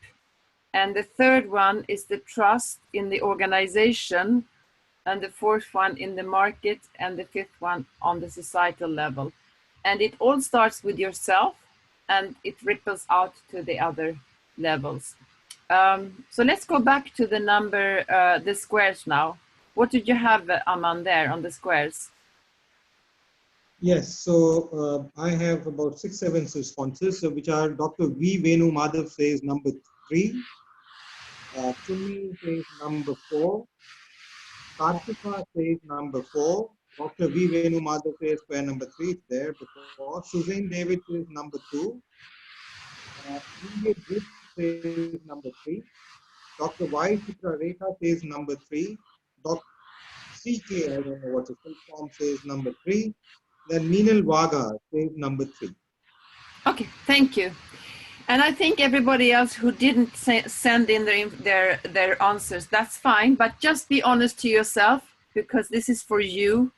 Speaker 2: And the third one is the trust in the organization. And the fourth one in the market. And the fifth one on the societal level. And it all starts with yourself and it ripples out to the other levels. So let's go back to the number, the squares now. What did you have, Aman, there on the squares?
Speaker 1: Yes, so I have about 6-7 responses, so which are Dr. V. Venu Madhav says number 3, Chumi says number 4, Kartika says number 4, Dr. V. Venu Madhav says square number 3, it's there before, Suzanne David says number 2, Ingrid Gibbs says number 3, Dr. Y. Chitra Rekha says number 3, Dr. CK, I don't know what his full form, says number 3, then Meenal Vaga says number 3.
Speaker 2: Okay, thank you. And I think everybody else who didn't send in their answers, that's fine, but just be honest to yourself, because this is for you.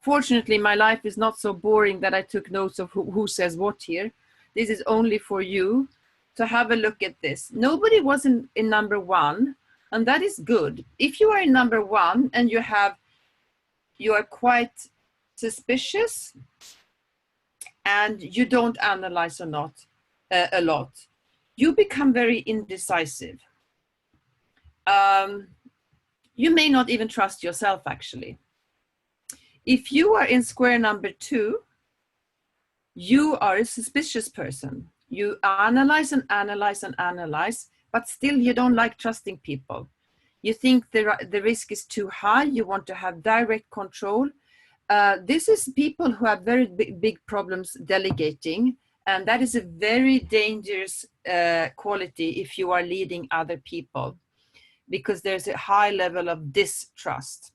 Speaker 2: Fortunately, my life is not so boring that I took notes of who says what here. This is only for you to have a look at this. Nobody was in number 1, and that is good. If you are in number 1 and you are quite suspicious and you don't analyze a lot, you become very indecisive. You may not even trust yourself, actually. If you are in square number 2, you are a suspicious person. You analyze and analyze and analyze, but still you don't like trusting people. You think the risk is too high. You want to have direct control. This is people who have very big problems delegating, and that is a very dangerous quality if you are leading other people, because there's a high level of distrust.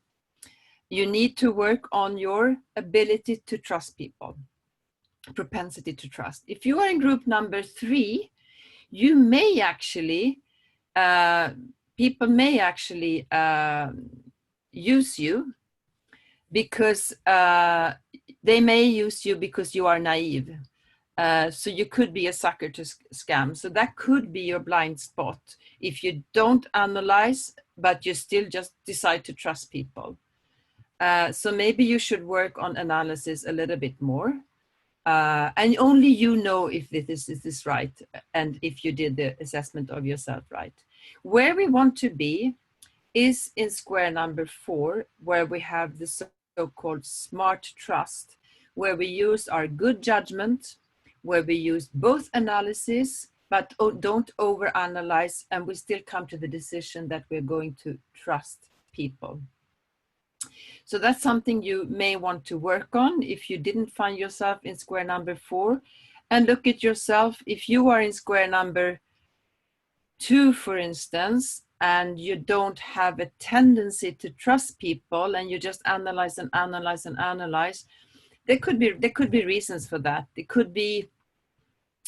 Speaker 2: You need to work on your ability to trust people, propensity to trust. If you are in group number 3, you may actually, people may actually use you because they may use you because you are naive. So you could be a sucker to scam. So that could be your blind spot if you don't analyze, but you still just decide to trust people. So maybe you should work on analysis a little bit more. And only you know if this is right and if you did the assessment of yourself right. Where we want to be is in square number 4, where we have the so-called smart trust, where we use our good judgment, where we use both analysis, but don't overanalyze, and we still come to the decision that we're going to trust people. So that's something you may want to work on if you didn't find yourself in square number 4, and look at yourself. If you are in square number 2, for instance, and you don't have a tendency to trust people and you just analyze and analyze and analyze, there could be reasons for that. It could be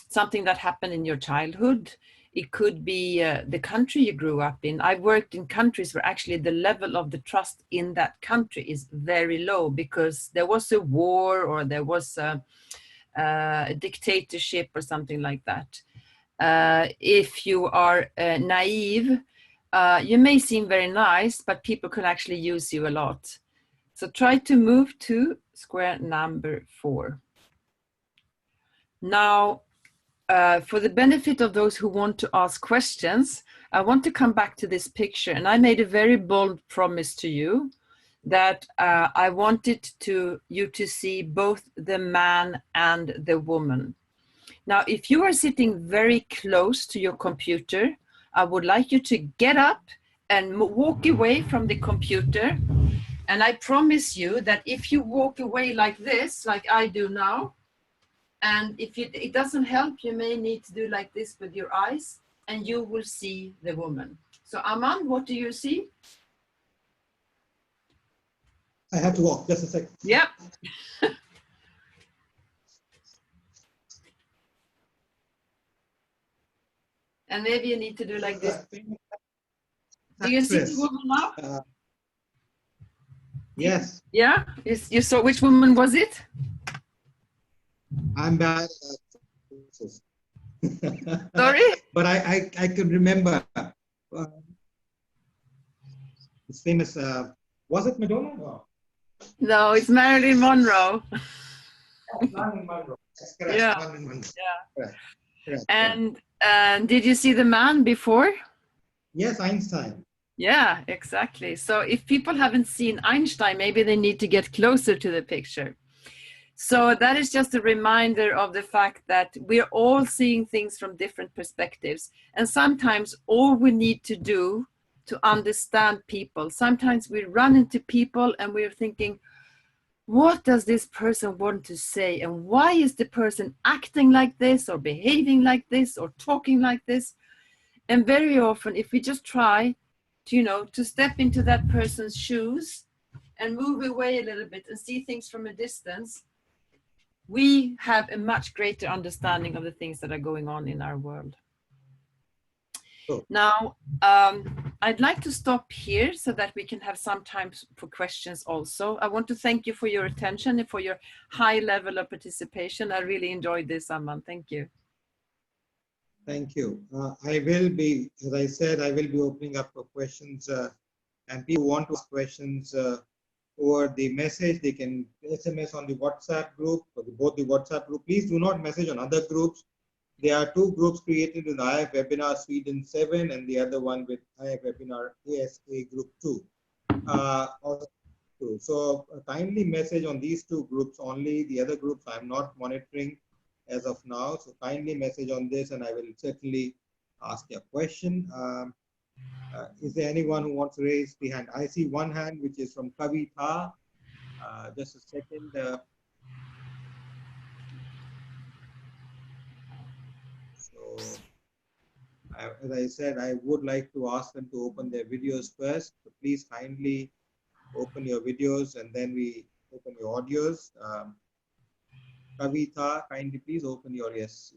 Speaker 2: something that happened in your childhood. It could be the country you grew up in. I've worked in countries where actually the level of the trust in that country is very low because there was a war or there was a dictatorship or something like that. If you are naive, you may seem very nice, but people can actually use you a lot. So try to move to square number 4. Now, for the benefit of those who want to ask questions, I want to come back to this picture. And I made a very bold promise to you that I wanted you to see both the man and the woman. Now, if you are sitting very close to your computer, I would like you to get up and walk away from the computer. And I promise you that if you walk away like this, like I do now, and if it doesn't help, you may need to do like this with your eyes, and you will see the woman. So Aman, what do you see?
Speaker 1: I have to walk, just a second.
Speaker 2: Yeah. And maybe you need to do like this. Do you see the woman now?
Speaker 1: Yes.
Speaker 2: Yeah? You saw, which woman was it?
Speaker 1: I'm bad.
Speaker 2: Sorry?
Speaker 1: But I can remember. It's famous. Was it Madonna? No.
Speaker 2: No, it's Marilyn Monroe.
Speaker 1: Marilyn Monroe. That's correct.
Speaker 2: Yeah.
Speaker 1: Marilyn Monroe.
Speaker 2: Yeah.
Speaker 1: Correct.
Speaker 2: And did you see the man before?
Speaker 1: Yes, Einstein.
Speaker 2: Yeah, exactly. So if people haven't seen Einstein, maybe they need to get closer to the picture. So that is just a reminder of the fact that we're all seeing things from different perspectives. And sometimes all we need to do to understand people, sometimes we run into people and we're thinking, what does this person want to say? And why is the person acting like this or behaving like this or talking like this? And very often, if we just try to, to step into that person's shoes and move away a little bit and see things from a distance, we have a much greater understanding of the things that are going on in our world.
Speaker 1: Cool.
Speaker 2: Now, I'd like to stop here so that we can have some time for questions also. I want to thank you for your attention and for your high level of participation. I really enjoyed this, Aman. Thank you.
Speaker 1: Thank you. I will be, as I said, I will be opening up for questions, and people who want to ask questions over the message, they can SMS on the WhatsApp group, or both the WhatsApp group. Please do not message on other groups. There are two groups created with IIF Webinar Sweden 7 and the other one with IIF Webinar ASA Group 2. So kindly message on these two groups only. The other groups I'm not monitoring as of now. So kindly message on this and I will certainly ask a question. Is there anyone who wants to raise the hand? I see one hand which is from Kavita. Just a second. As I said, I would like to ask them to open their videos first. So please kindly open your videos and then we open your audios. Kavita, kindly please open your yes.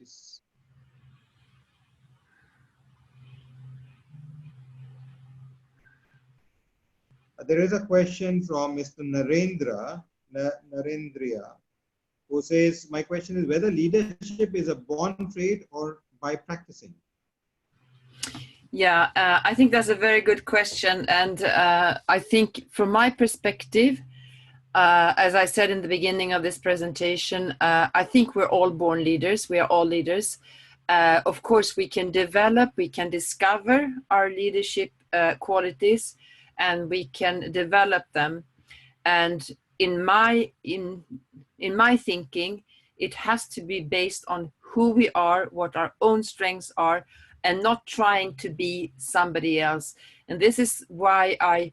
Speaker 1: There is a question from Mr. Narendra, who says, my question is whether leadership is a born trait or by practicing?
Speaker 2: Yeah, I think that's a very good question. And I think from my perspective, as I said in the beginning of this presentation, I think we're all born leaders. We are all leaders. Of course, we can develop, we can discover our leadership qualities, and we can develop them. And in my thinking, it has to be based on who we are, what our own strengths are, and not trying to be somebody else. And this is why I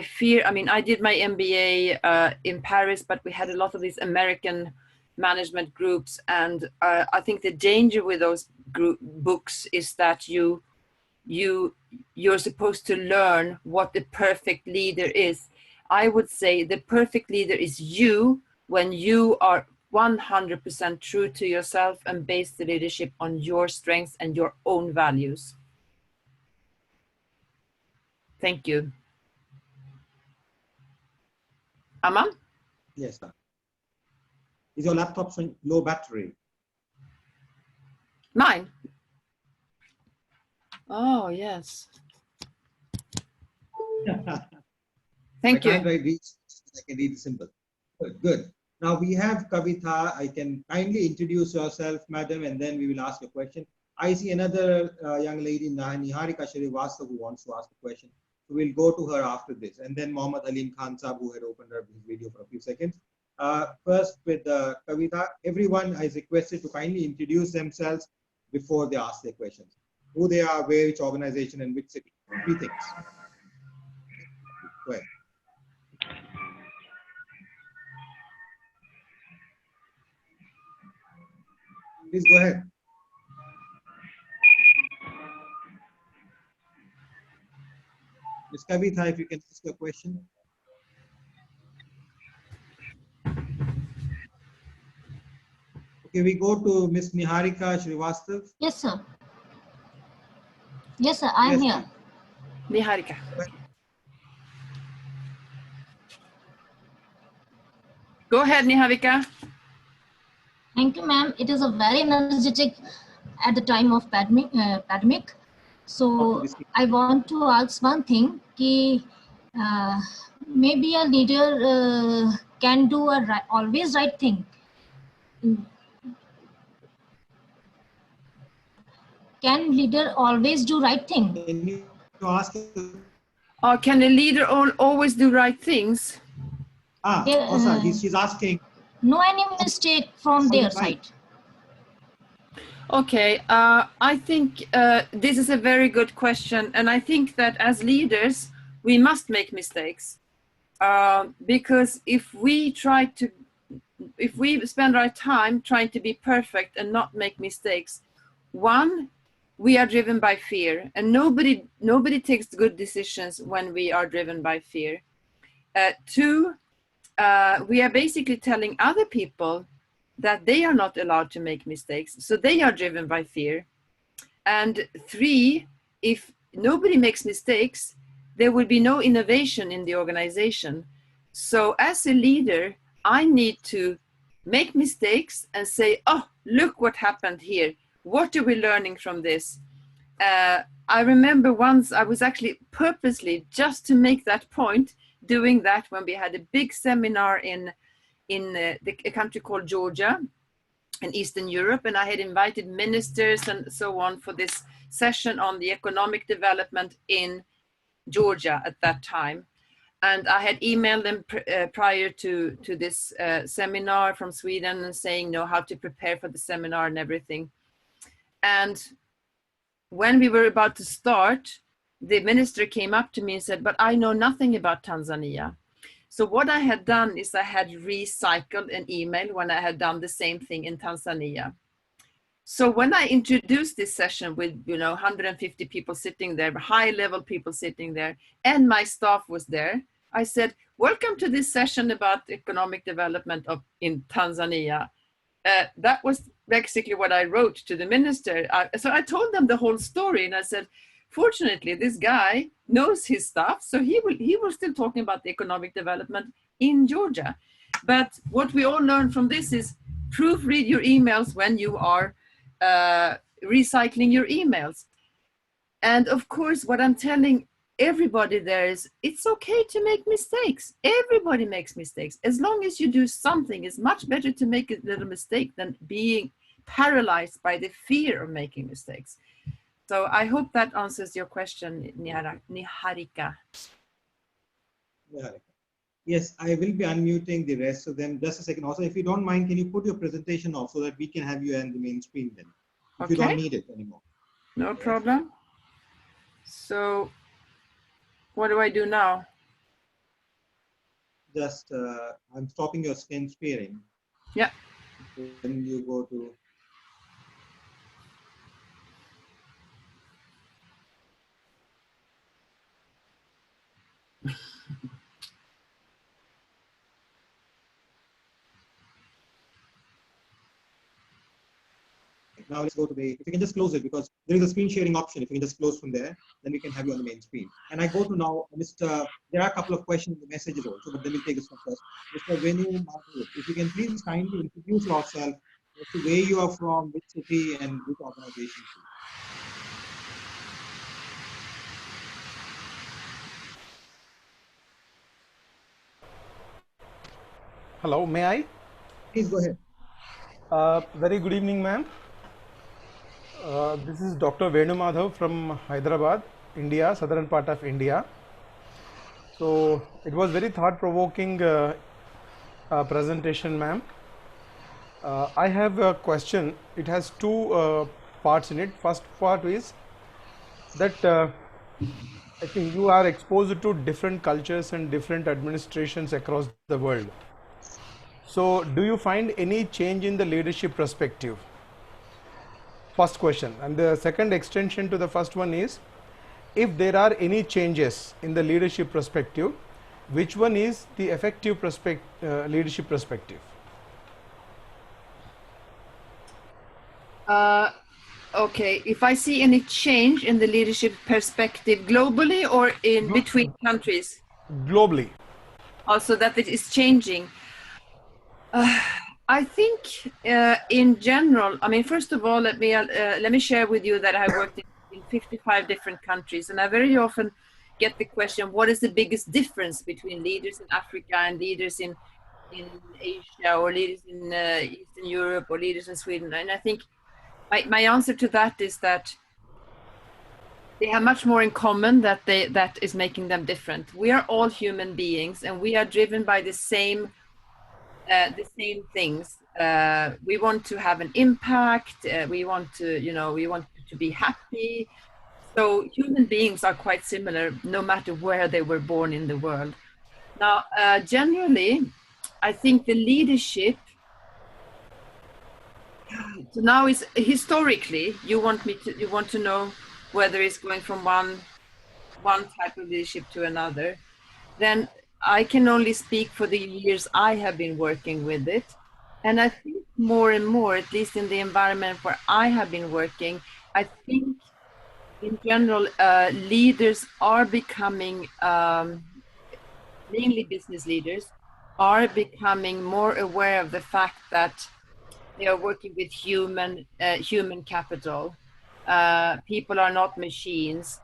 Speaker 2: fear, I mean, I did my MBA in Paris, but we had a lot of these American management groups. And I think the danger with those books is that you're supposed to learn what the perfect leader is. I would say the perfect leader is you when you are 100% true to yourself and base the leadership on your strengths and your own values. Thank you. Aman?
Speaker 1: Yes, sir. Is your laptop showing low battery?
Speaker 2: Mine? Oh, yes. Thank you.
Speaker 1: I can read the symbol. Good. Now we have Kavita. I can kindly introduce yourself, madam, and then we will ask a question. I see another young lady, Niharika Shrivastava, who wants to ask a question. So we'll go to her after this. And then Mohammad Alim Khan Saab, who had opened her video for a few seconds. First with Kavita, everyone is requested to kindly introduce themselves before they ask their questions. Who they are, where, which organization, and which city. 3 things. Go ahead. Please go ahead. Ms. Kavita, if you can ask your question. Okay, we go to Ms. Niharika Shrivastava.
Speaker 3: Yes, sir. Yes, sir, I am here.
Speaker 2: Niharika. Go ahead, Niharika.
Speaker 3: Thank you, ma'am. It is a very energetic at the time of pandemic. So I want to ask one thing. Maybe a leader can do always right thing. Can leader always do right thing?
Speaker 1: Can you ask?
Speaker 2: Or can a leader always do right things?
Speaker 1: She's asking,
Speaker 3: No any mistake from their side.
Speaker 2: Okay, I think this is a very good question, and I think that as leaders we must make mistakes, because if we spend our time trying to be perfect and not make mistakes, one, we are driven by fear, and nobody takes good decisions when we are driven by fear. Two, we are basically telling other people that they are not allowed to make mistakes, so they are driven by fear. And three, if nobody makes mistakes, there will be no innovation in the organization. So as a leader, I need to make mistakes and say, oh, look what happened here. What are we learning from this? I remember once I was actually purposely, just to make that point, doing that when we had a big seminar in a country called Georgia in Eastern Europe, and I had invited ministers and so on for this session on the economic development in Georgia at that time. And I had emailed them prior to this seminar from Sweden and saying, how to prepare for the seminar and everything. And when we were about to start, the minister came up to me and said, but I know nothing about Tanzania. So what I had done is I had recycled an email when I had done the same thing in Tanzania. So when I introduced this session with 150 people sitting there, high-level people sitting there, and my staff was there, I said, welcome to this session about economic development in Tanzania. That was basically what I wrote to the minister. So I told them the whole story, and I said, fortunately, this guy knows his stuff, so he was still talking about the economic development in Georgia. But what we all learned from this is proofread your emails when you are recycling your emails. And of course, what I'm telling everybody there is, it's okay to make mistakes. Everybody makes mistakes. As long as you do something, it's much better to make a little mistake than being paralyzed by the fear of making mistakes. So I hope that answers your question, Niharika.
Speaker 1: Yes, I will be unmuting the rest of them. Just a second. Also, if you don't mind, can you put your presentation off so that we can have you on the main screen then, if you don't need it anymore.
Speaker 2: No problem. So what do I do now?
Speaker 1: Just, I'm stopping your screen sharing.
Speaker 2: Yeah.
Speaker 1: Then you go to... Now let's go to the, if you can just close it, because there is a screen sharing option. If you can just close from there, then we can have you on the main screen. And I go to now, there are a couple of questions in the messages also, but then we'll take this one first. Mr. Venu, if you can please kindly introduce yourself as to where you are from, which city and which organization.
Speaker 4: Hello, may I?
Speaker 1: Please go ahead.
Speaker 4: Very good evening, ma'am. This is Dr. Venu Madhav from Hyderabad, India, southern part of India. So it was very thought-provoking presentation, ma'am. I have a question. It has two parts in it. First part is that I think you are exposed to different cultures and different administrations across the world. So do you find any change in the leadership perspective? First question. And the second extension to the first one is, if there are any changes in the leadership perspective, which one is the effective leadership perspective?
Speaker 2: Okay, if I see any change in the leadership perspective globally or in between countries?
Speaker 4: Globally.
Speaker 2: Also that it is changing. I think in general, I mean, first of all, let me share with you that I worked in 55 different countries, and I very often get the question, what is the biggest difference between leaders in Africa and leaders in Asia, or leaders in Eastern Europe, or leaders in Sweden? And I think my answer to that is that they have much more in common that is making them different. We are all human beings, and we are driven by the same the same things. We want to have an impact. We want to, we want to be happy. So human beings are quite similar, no matter where they were born in the world. Now, generally, I think the leadership. So now is historically. You want to know whether it's going from one type of leadership to another. Then I can only speak for the years I have been working with it. And I think more and more, at least in the environment where I have been working, I think in general, leaders are becoming, mainly business leaders, are becoming more aware of the fact that they are working with human capital. People are not machines.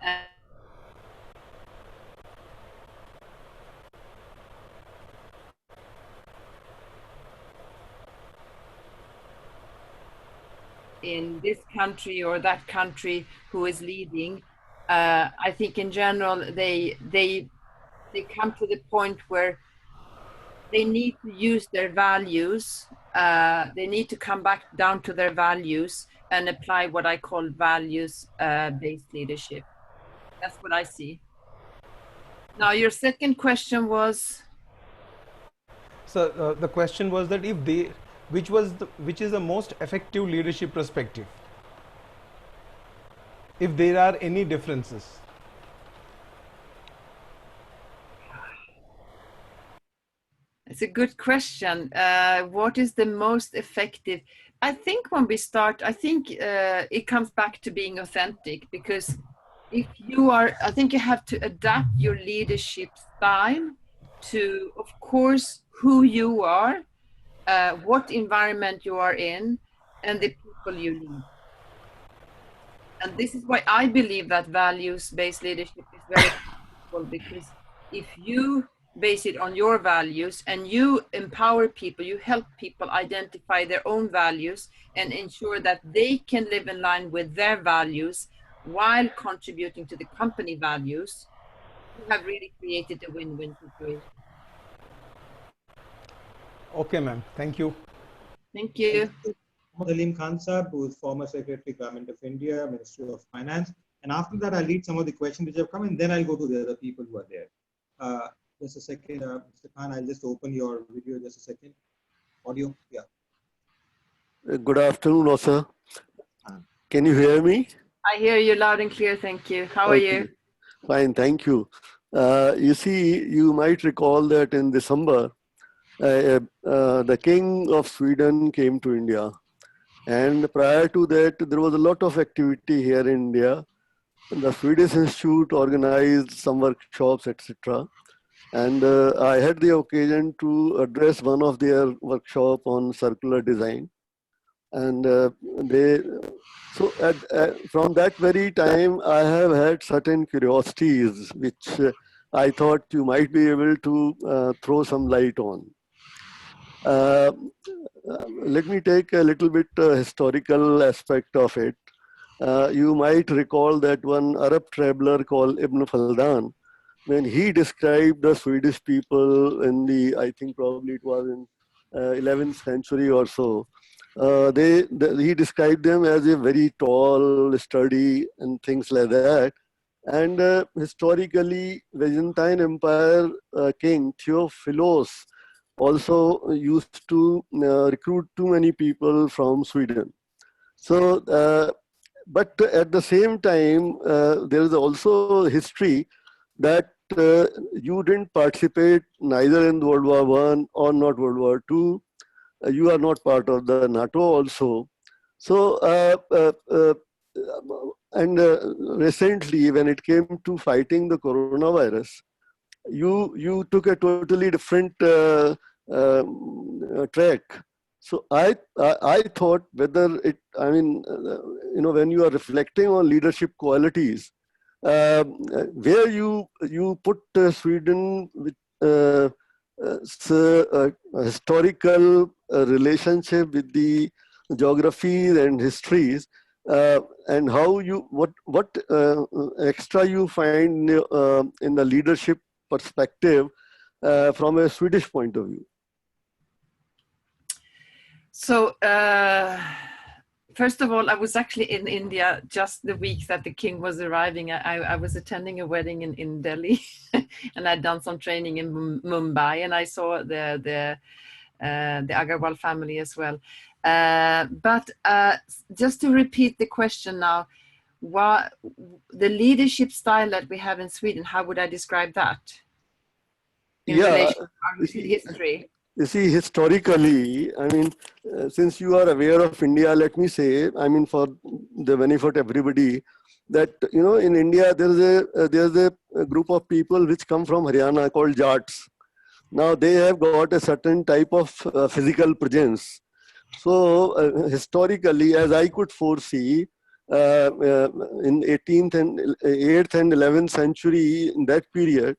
Speaker 2: In this country or that country who is leading, I think in general they come to the point where they need to use their values. They need to come back down to their values and apply what I call values-based leadership. That's what I see. Now, your second question was.
Speaker 4: So the question was that which is the most effective leadership perspective? If there are any differences.
Speaker 2: It's a good question. What is the most effective? I think when we start, I think it comes back to being authentic, because if you are, I think you have to adapt your leadership style to, of course, who you are, what environment you are in, and the people you lead. And this is why I believe that values-based leadership is very important, because if you base it on your values and you empower people, you help people identify their own values and ensure that they can live in line with their values while contributing to the company values, you have really created a win-win situation.
Speaker 4: Okay, ma'am. Thank you.
Speaker 2: Thank you.
Speaker 1: Salim Khan Sahab, who is former Secretary, Government of India, Ministry of Finance. And after that, I'll read some of the questions which have come, and then I'll go to the other people who are there. Just a second, Mr. Khan, I'll just open your video just a second. Audio, yeah.
Speaker 5: Good afternoon, Asa. Can you hear me?
Speaker 2: I hear you loud and clear, thank you. How are you?
Speaker 5: Fine, thank you. You see, you might recall that in December, the King of Sweden came to India. And prior to that, there was a lot of activity here in India. The Swedish Institute organized some workshops, etc. And I had the occasion to address one of their workshop on circular design. And from that very time, I have had certain curiosities, which I thought you might be able to throw some light on. Let me take a little bit historical aspect of it. You might recall that one Arab traveler called Ibn Khaldan, when he described the Swedish people in the, I think probably it was in 11th century or so, he described them as a very tall, sturdy, and things like that. And historically, Byzantine Empire king Theophilos also used to recruit too many people from Sweden. So, but at the same time, there is also history that you didn't participate neither in World War I or not World War II. You are not part of the NATO also. So, recently when it came to fighting the coronavirus, you took a totally different track. So I thought whether it, I mean, when you are reflecting on leadership qualities, where you put Sweden with a historical relationship with the geographies and histories, and how you what extra you find in the leadership perspective from a Swedish point of view.
Speaker 2: So, first of all, I was actually in India just the week that the king was arriving. I was attending a wedding in Delhi, and I'd done some training in Mumbai, and I saw the Agarwal family as well. But just to repeat the question now, what the leadership style that we have in Sweden, how would I describe that in relation to our history?
Speaker 5: You see, historically, I mean, since you are aware of India, let me say, I mean, for the benefit of everybody, that, you know, in India, there's a group of people which come from Haryana called Jats. Now, they have got a certain type of physical presence. So, historically, as I could foresee, in 18th and 8th and 11th century, in that period,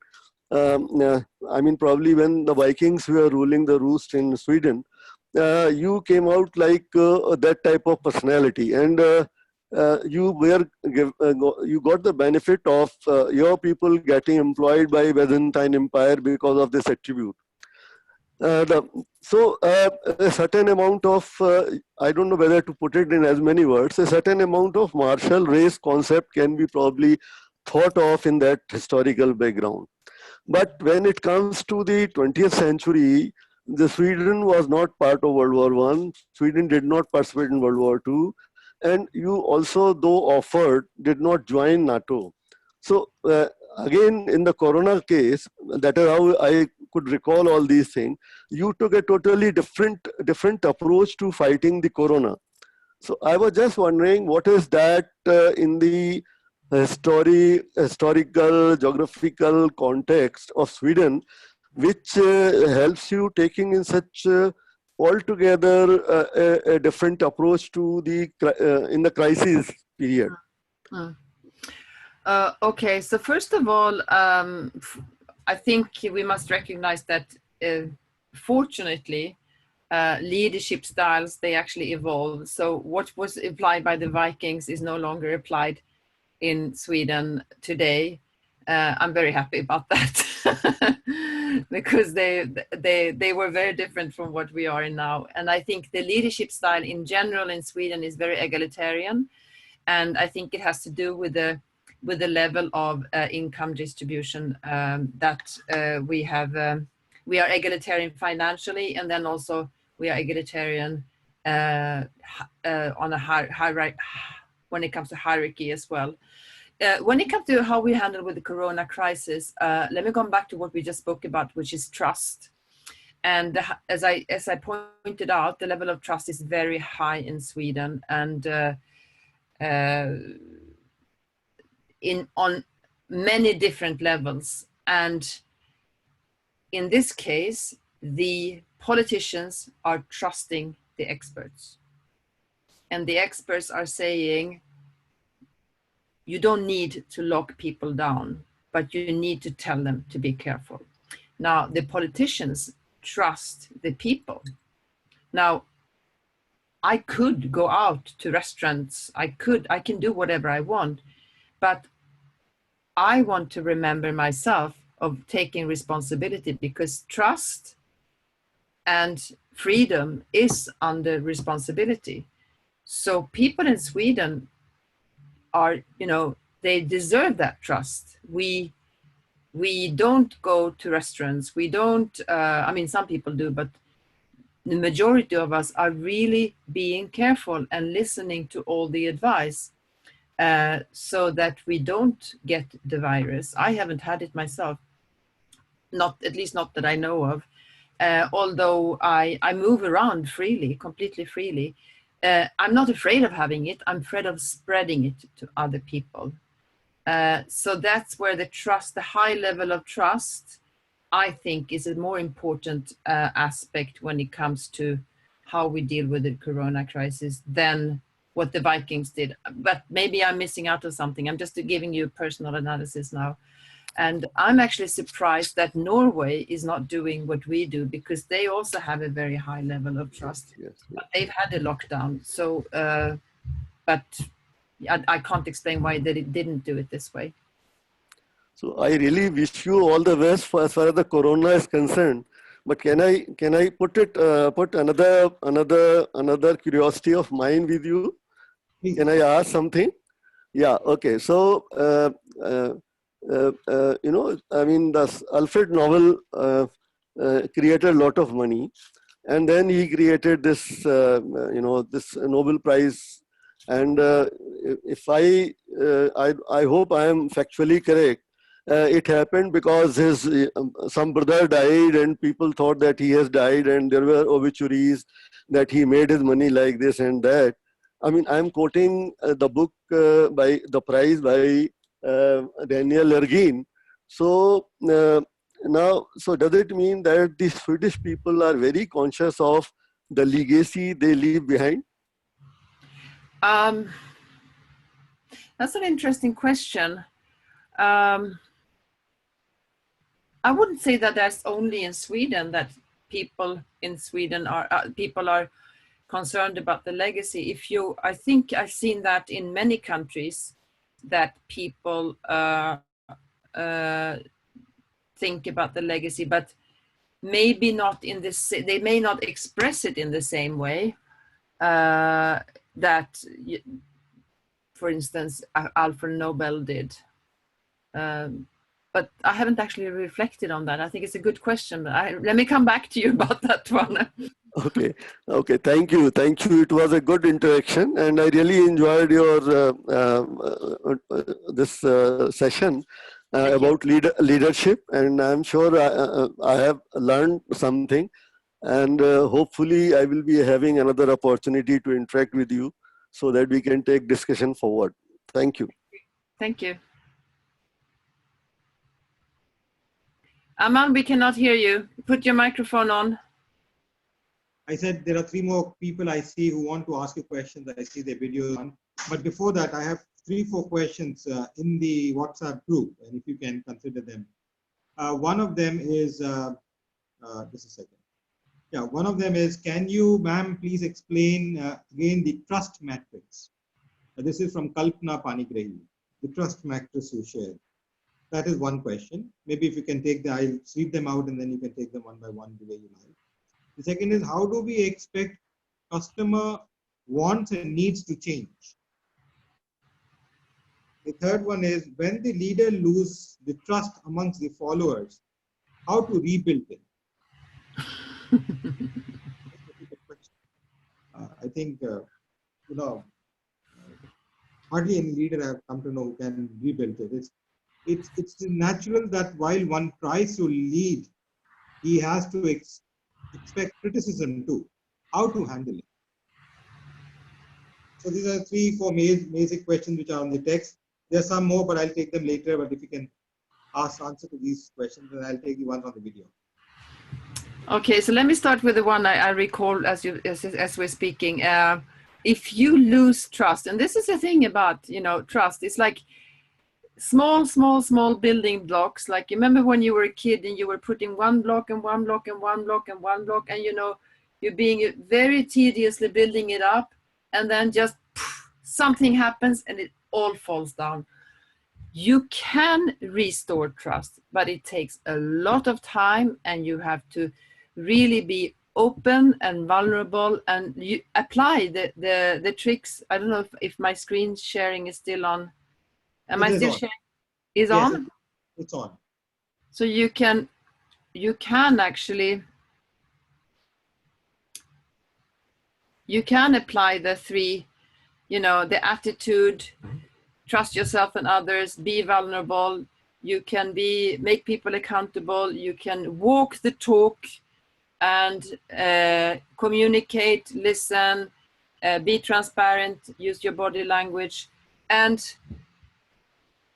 Speaker 5: I mean, probably when the Vikings were ruling the roost in Sweden, you came out like that type of personality, and you got the benefit of your people getting employed by Byzantine Empire because of this attribute. So a certain amount of, I don't know whether to put it in as many words, a certain amount of martial race concept can be probably thought of in that historical background. But when it comes to the 20th century, the Sweden was not part of World War I. Sweden did not participate in World War II. And you also, though offered, did not join NATO. So again, in the Corona case, that is how I could recall all these things, you took a totally different approach to fighting the Corona. So I was just wondering, what is that in the historical, geographical context of Sweden, which helps you taking in such altogether a different approach to the in the crisis period.
Speaker 2: Okay, so first of all, I think we must recognize that fortunately, leadership styles, they actually evolve. So what was applied by the Vikings is no longer applied in Sweden today. I'm very happy about that because they were very different from what we are in now. And I think the leadership style in general in Sweden is very egalitarian, and I think it has to do with the level of income distribution that we have. We are egalitarian financially, and then also we are egalitarian on a high when it comes to hierarchy as well. When it comes to how we handle with the Corona crisis, let me come back to what we just spoke about, which is trust. And as I pointed out, the level of trust is very high in Sweden, and on many different levels. And in this case, the politicians are trusting the experts. And the experts are saying, you don't need to lock people down, but you need to tell them to be careful. Now, the politicians trust the people. Now, I could go out to restaurants, I can do whatever I want, but I want to remember myself of taking responsibility, because trust and freedom is under responsibility. So people in Sweden are, they deserve that trust. We don't go to restaurants. We don't, some people do, but the majority of us are really being careful and listening to all the advice so that we don't get the virus. I haven't had it myself, at least not that I know of, although I move around freely, completely freely. I'm not afraid of having it. I'm afraid of spreading it to other people. So that's where the trust, the high level of trust, I think is a more important aspect when it comes to how we deal with the Corona crisis than what the Vikings did. But maybe I'm missing out on something. I'm just giving you a personal analysis now. And I'm actually surprised that Norway is not doing what we do, because they also have a very high level of trust.
Speaker 5: Yes.
Speaker 2: But they've had a lockdown. So, but I can't explain why they didn't do it this way.
Speaker 5: So I really wish you all the best as far as the Corona is concerned. But can I put another curiosity of mine with you?
Speaker 1: Please.
Speaker 5: Can I ask something? Yeah. Okay. So I mean, the Alfred Nobel created a lot of money, and then he created this this Nobel Prize. And if I hope I am factually correct. It happened because his some brother died, and people thought that he has died, and there were obituaries that he made his money like this and that. I mean, I'm quoting the book by the prize by Daniel Ergin. So now, so does it mean that the Swedish people are very conscious of the legacy they leave behind?
Speaker 2: That's an interesting question. I wouldn't say that that's only in Sweden that people in Sweden are concerned about the legacy. I think I've seen that in many countries that people think about the legacy, but maybe not in this. They may not express it in the same way that, for instance, Alfred Nobel did. But I haven't actually reflected on that. I think it's a good question. Let me come back to you about that one.
Speaker 5: Okay. Thank you. It was a good interaction, and I really enjoyed your this session about leadership, and I'm sure I have learned something, and hopefully I will be having another opportunity to interact with you so that we can take discussion forward. Thank you.
Speaker 2: Thank you. Aman, we cannot hear you. Put your microphone on.
Speaker 1: I said there are 3 more people I see who want to ask you questions. I see their videos on. But before that, I have 3-4 questions in the WhatsApp group, and if you can consider them. One of them is, just a second. Yeah, one of them is, can you, ma'am, please explain again the trust matrix? This is from Kalpana Panigrahi, the trust matrix you shared. That is one question. Maybe if you can take I'll read them out and then you can take them one by one the way you like. The second is, how do we expect customer wants and needs to change? The third one is, when the leader loses the trust amongst the followers, how to rebuild it? I think, hardly any leader I've come to know who can rebuild it. It's natural that while one tries to lead, he has to expect criticism too. How to handle it? So these are 3-4 basic questions which are on the text. There are some more, but I'll take them later. But if you can answer to these questions, then I'll take the ones on the video.
Speaker 2: Okay, so let me start with the one I recall as we're speaking. If you lose trust, and this is the thing about trust, it's like small building blocks. Like, you remember when you were a kid and you were putting one block and one block and one block and one block, and you're being very tediously building it up, and then just something happens and it all falls down. You can restore trust, but it takes a lot of time, and you have to really be open and vulnerable, and you apply the tricks. I don't know if my screen sharing is still on. Am I still sharing? Is
Speaker 1: yes,
Speaker 2: on?
Speaker 1: It's on.
Speaker 2: So you can actually apply the 3, the attitude, trust yourself and others, be vulnerable. You can make people accountable. You can walk the talk and communicate, listen, be transparent, use your body language, and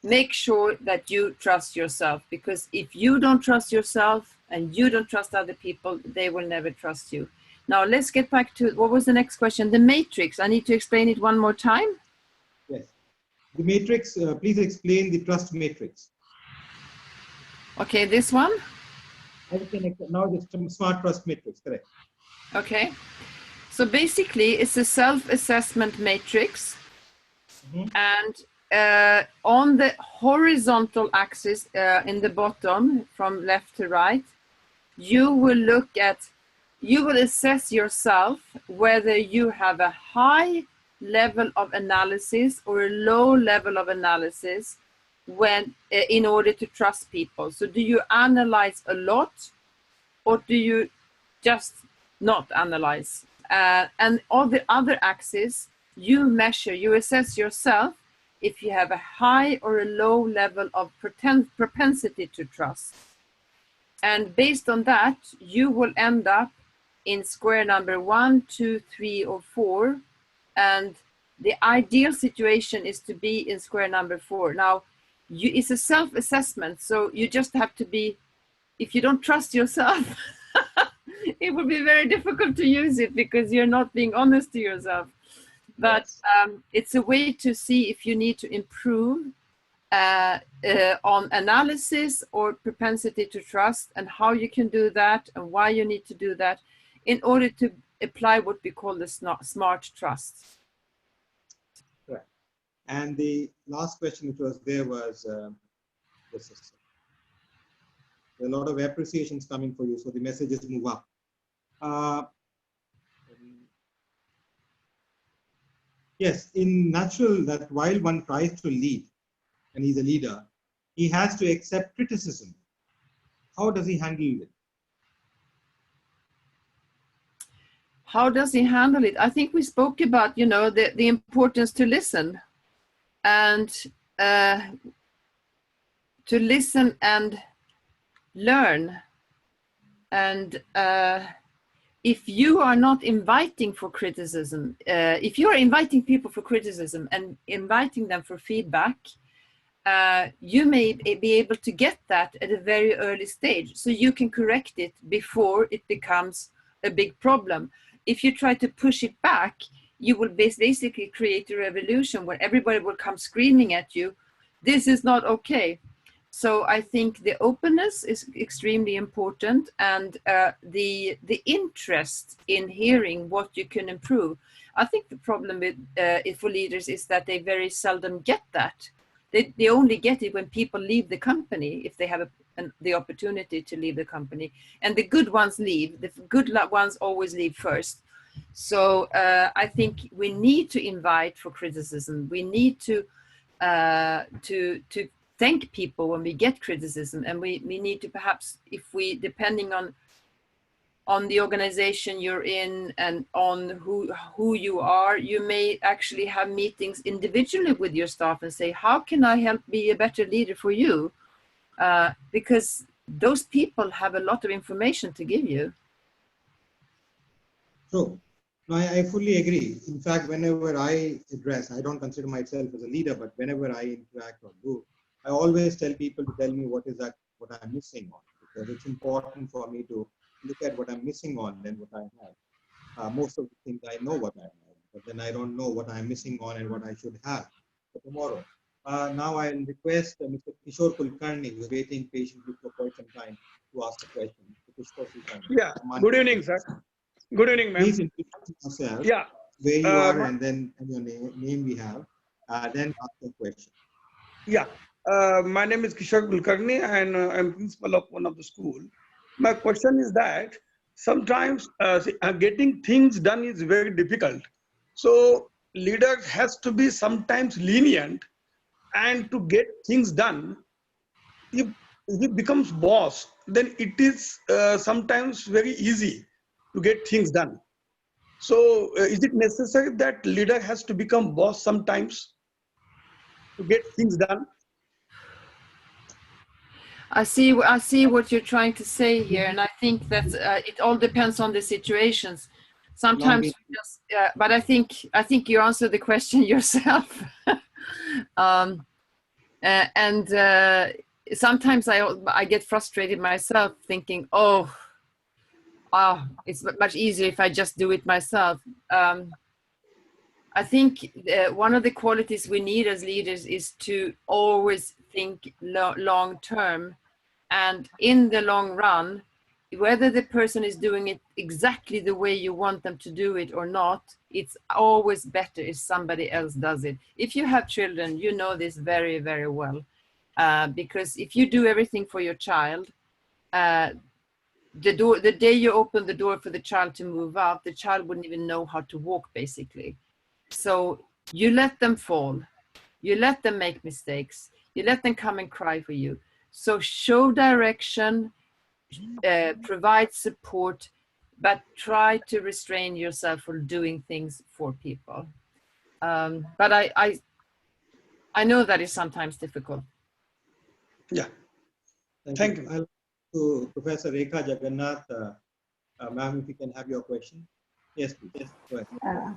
Speaker 2: make sure that you trust yourself, because if you don't trust yourself and you don't trust other people, they will never trust you. Now let's get back to, what was the next question? The matrix. I need to explain it one more time.
Speaker 1: Yes. The matrix, please explain the trust matrix.
Speaker 2: Okay, this one?
Speaker 1: Now the smart trust matrix, correct.
Speaker 2: Okay. So basically it's a self-assessment matrix. And on the horizontal axis in the bottom from left to right, you will assess yourself whether you have a high level of analysis or a low level of analysis when in order to trust people. So do you analyze a lot, or do you just not analyze? And all the other axes, you measure, you assess yourself if you have a high or a low level of propensity to trust. And based on that, you will end up in square number 1, 2, 3, or 4. And the ideal situation is to be in square number 4. Now, it's a self-assessment, so you just have to be, if you don't trust yourself, it will be very difficult to use it because you're not being honest to yourself. But it's a way to see if you need to improve on analysis or propensity to trust, and how you can do that and why you need to do that in order to apply what we call the smart trust.
Speaker 1: Right. And the last question which was there was, there are a lot of appreciations coming for you, so the messages move up. Yes, in natural, that while one tries to lead, and he's a leader, he has to accept criticism. How does he handle it?
Speaker 2: How does he handle it? I think we spoke about, the importance to listen, and to listen and learn. And if you are not inviting for criticism, if you are inviting people for criticism and inviting them for feedback, you may be able to get that at a very early stage, so you can correct it before it becomes a big problem. If you try to push it back, you will basically create a revolution where everybody will come screaming at you, this is not okay. So I think the openness is extremely important, and the interest in hearing what you can improve. I think the problem with for leaders is that they very seldom get that. They only get it when people leave the company, if they have the opportunity to leave the company. And the good ones leave. The good ones always leave first. So I think we need to invite for criticism. We need to thank people when we get criticism, and we need to perhaps, if we, depending on the organization you're in and on who you are, you may actually have meetings individually with your staff and say, how can I help be a better leader for you? Because those people have a lot of information to give you.
Speaker 1: So, no, I fully agree. In fact, whenever I address, I don't consider myself as a leader, but whenever I interact or do, I always tell people to tell me what I'm missing on, because it's important for me to look at what I'm missing on than what I have. Most of the things I know what I have, but then I don't know what I'm missing on and what I should have for tomorrow. Now I'll request Mr. Kishore Kulkarni, who's waiting patiently for quite some time, to ask the question.
Speaker 6: Yeah, good evening, sir. Good evening, ma'am.
Speaker 1: Please introduce yourself,
Speaker 6: yeah.
Speaker 1: where you are, and then your name we have, then ask the question.
Speaker 6: Yeah, my name is Kishore Kulkarni, and I'm principal of one of the school. My question is that sometimes getting things done is very difficult. So leader has to be sometimes lenient, and to get things done, if he becomes boss, then it is sometimes very easy to get things done. So is it necessary that leader has to become boss sometimes to get things done?
Speaker 2: I see what you're trying to say here, and I think that it all depends on the situations. Sometimes we just, but I think you answered the question yourself. And sometimes I get frustrated myself, thinking, oh, it's much easier if I just do it myself. I think one of the qualities we need as leaders is to always think long term, and in the long run, whether the person is doing it exactly the way you want them to do it or not, it's always better if somebody else does it. If you have children, you know this very, very well, because if you do everything for your child, the day you open the door for the child to move out, the child wouldn't even know how to walk, basically. So you let them fall, you let them make mistakes, you let them come and cry for you. So show direction, provide support, but try to restrain yourself from doing things for people. But I know that is sometimes difficult.
Speaker 6: Yeah.
Speaker 1: Thank you. I'll to Professor Rekha Jagannath. Ma'am, if you can have your question. Yes, please. Yes, go ahead.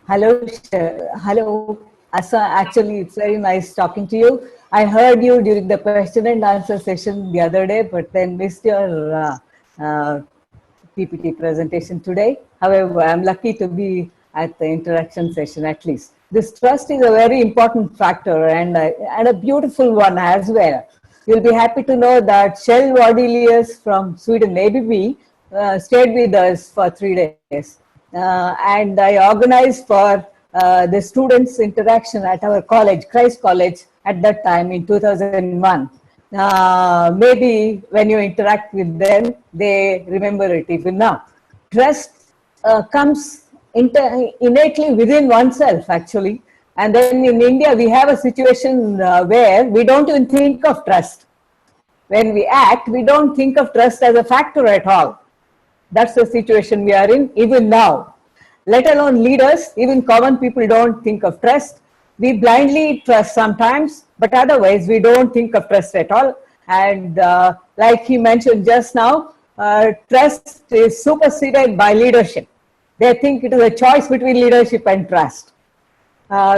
Speaker 7: Hello, Asa. Actually, it's very nice talking to you. I heard you during the question and answer session the other day, but then missed your PPT presentation today. However, I'm lucky to be at the interaction session at least. This trust is a very important factor and a beautiful one as well. You'll be happy to know that Kjell Wardelius from Sweden, ABB, stayed with us for 3 days. And I organized for the students' interaction at our college, Christ College, at that time in 2001. Maybe when you interact with them, they remember it even now. Trust comes innately within oneself, actually. And then in India, we have a situation where we don't even think of trust. When we act, we don't think of trust as a factor at all. That's the situation we are in even now. Let alone leaders, even common people don't think of trust. We blindly trust sometimes, but otherwise we don't think of trust at all. And like he mentioned just now, trust is superseded by leadership. They think it is a choice between leadership and trust,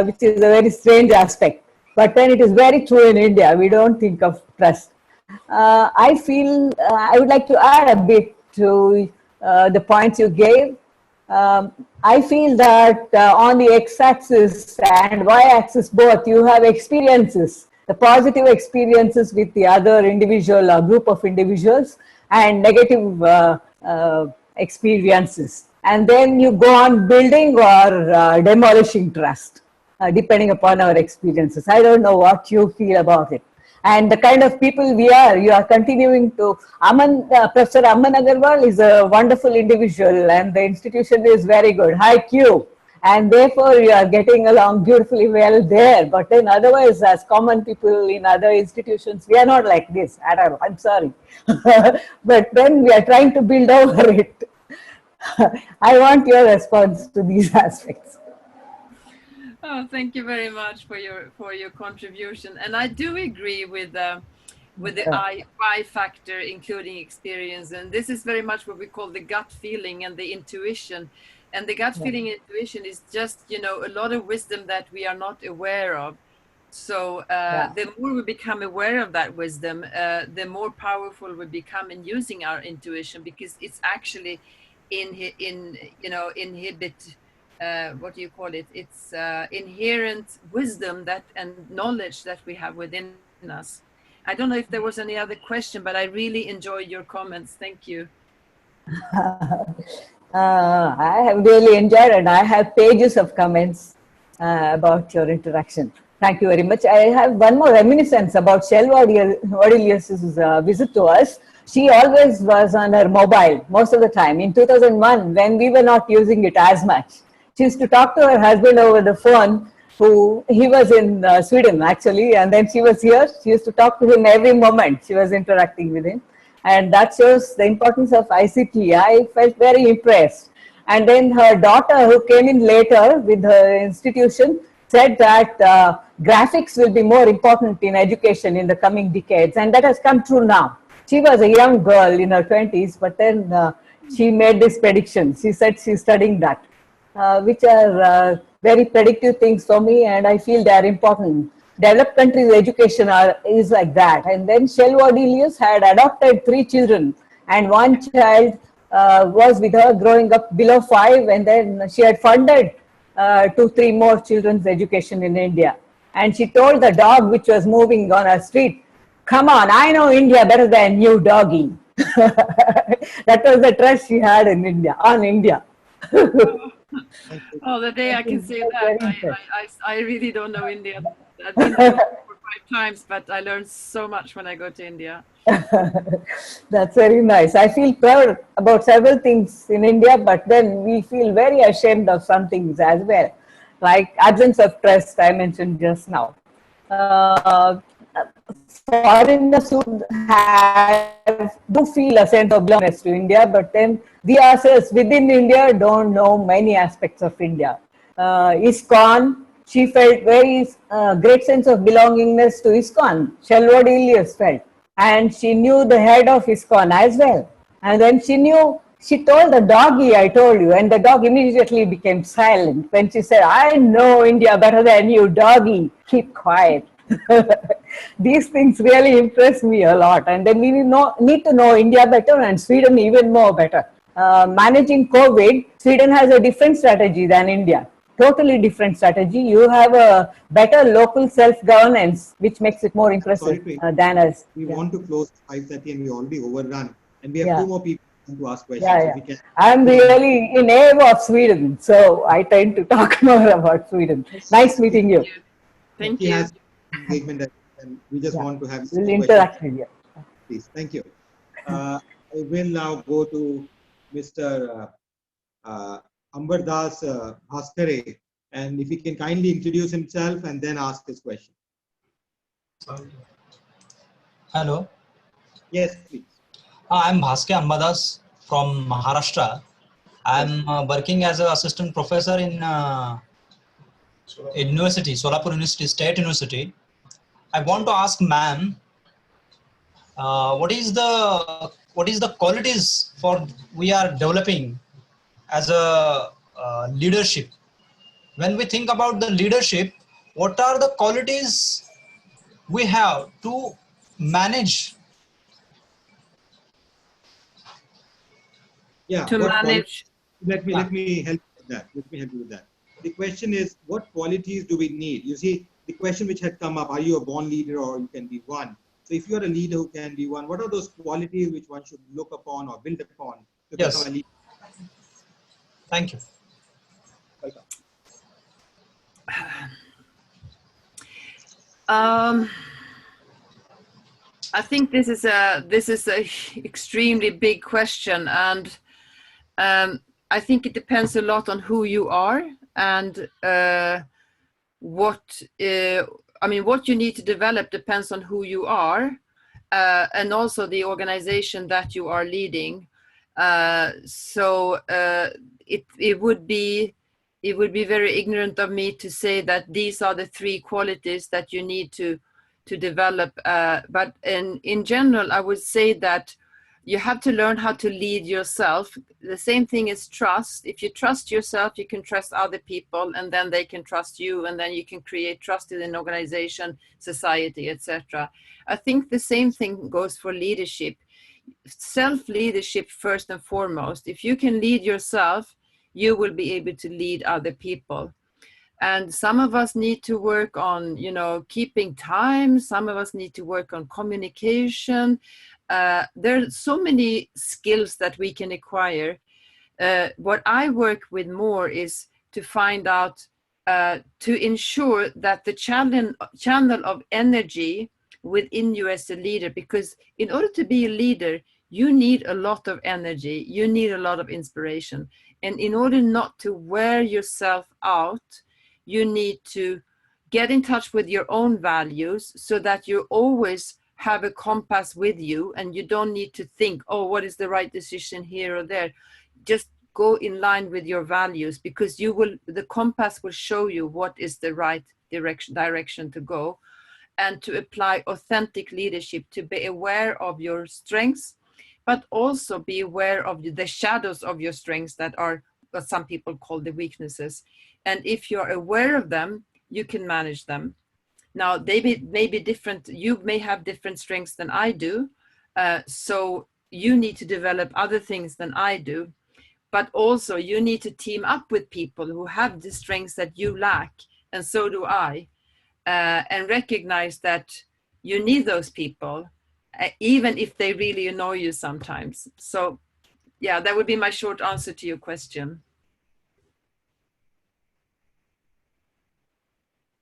Speaker 7: which is a very strange aspect. But then it is very true in India. We don't think of trust. I feel I would like to add a bit to the points you gave. I feel that on the x-axis and y-axis both, you have experiences, the positive experiences with the other individual or group of individuals, and negative experiences. And then you go on building or demolishing trust, depending upon our experiences. I don't know what you feel about it. And the kind of people we are, you are continuing to, Professor Aman Agarwal is a wonderful individual and the institution is very good, high Q. And therefore you are getting along beautifully well there. But then otherwise, as common people in other institutions, we are not like this at all. I'm sorry. But then we are trying to build over it. I want your response to these aspects.
Speaker 2: Oh, thank you very much for your contribution, and I do agree with the I factor, including experience, and this is very much what we call the gut feeling and the intuition. And the gut feeling and intuition is just, you know, a lot of wisdom that we are not aware of. So the more we become aware of that wisdom, the more powerful we become in using our intuition, because it's actually what do you call it? It's inherent wisdom that and knowledge that we have within us. I don't know if there was any other question, but I really enjoyed your comments. Thank you.
Speaker 7: I have really enjoyed, and I have pages of comments about your interaction. Thank you very much. I have one more reminiscence about Kjell Wardelius' visit to us. She always was on her mobile most of the time. In 2001, when we were not using it as much, she used to talk to her husband over the phone, he was in Sweden actually, and then she was here. She used to talk to him every moment. She was interacting with him. And that shows the importance of ICT. I felt very impressed. And then her daughter, who came in later with her institution, said that graphics will be more important in education in the coming decades. And that has come true now. She was a young girl in her 20s, but then she made this prediction. She said she's studying that, which are very predictive things for me, and I feel they are important. Developed countries' education is like that. And then Kjell Wardelius had adopted 3 children, and one child was with her growing up below 5, and then she had funded 2-3 more children's education in India. And she told the dog which was moving on her street, "Come on, I know India better than you, doggy." That was the trust she had in India, on India.
Speaker 2: Oh, the day I can say that, I really don't know India. I've been there 4 or 5 times, but I learned so much when I go to India.
Speaker 7: That's very nice. I feel proud about several things in India, but then we feel very ashamed of some things as well, like absence of trust I mentioned just now. Foreigners who do feel a sense of belongingness to India, but then we ourselves within India don't know many aspects of India. ISKCON, she felt very great sense of belongingness to ISKCON. Shelva Delius felt, and she knew the head of ISKCON as well. And then she told the doggy, I told you, and the dog immediately became silent when she said, I know India better than you, doggy, keep quiet. These things really impress me a lot. And then we need to know India better and Sweden even more better. Managing COVID, Sweden has a different strategy than India. Totally different strategy. You have a better local self-governance, which makes it more impressive than us.
Speaker 1: We want to close 5:30 and we already overrun. And we have two more people to ask questions.
Speaker 7: Yeah,
Speaker 1: so
Speaker 7: yeah. I'm really in awe of Sweden, so I tend to talk more about Sweden. Nice meeting you.
Speaker 2: Thank you.
Speaker 1: Has engagement and we just want to have
Speaker 7: we'll interact with you.
Speaker 1: Please, thank you. I will now go to Mr. Ambar Das Bhaskare, and if he can kindly introduce himself and then ask his question.
Speaker 8: Hello.
Speaker 1: Yes, please.
Speaker 8: I'm Bhaskare Ambadas from Maharashtra. I'm working as an assistant professor in university, Solapur University, State University. I want to ask ma'am, what is the qualities for we are developing as a leadership? When we think about the leadership, what are the qualities we have to manage?
Speaker 1: Yeah.
Speaker 2: To manage.
Speaker 1: Let me help with that. Let me help you with that. The question is, what qualities do we need? You see, the question which had come up, are you a born leader or you can be one? So if you're a leader who can be one, what are those qualities which one should look upon or build upon to become a leader?
Speaker 8: Thank you.
Speaker 1: Welcome.
Speaker 2: I think this is a extremely big question, and I think it depends a lot on who you are and what you need to develop depends on who you are and also the organization that you are leading. So it would be very ignorant of me to say that these are the 3 qualities that you need to develop. But in general, I would say that you have to learn how to lead yourself. The same thing is trust. If you trust yourself, you can trust other people, and then they can trust you, and then you can create trust in an organization, society, etc. I think the same thing goes for leadership. Self-leadership first and foremost. If you can lead yourself, you will be able to lead other people. And some of us need to work on, keeping time. Some of us need to work on communication. There are so many skills that we can acquire. What I work with more is to find out, to ensure that the channel of energy within you as a leader, because in order to be a leader, you need a lot of energy, you need a lot of inspiration. And in order not to wear yourself out, you need to get in touch with your own values so that you always have a compass with you and you don't need to think, oh, what is the right decision here or there? Just go in line with your values, because the compass will show you what is the right direction to go, and to apply authentic leadership, to be aware of your strengths, but also be aware of the shadows of your strengths that are what some people call the weaknesses. And if you're aware of them, you can manage them. Now, they may be different. You may have different strengths than I do. So you need to develop other things than I do. But also you need to team up with people who have the strengths that you lack. And so do I. And recognize that you need those people, even if they really annoy you sometimes. So yeah, that would be my short answer to your question.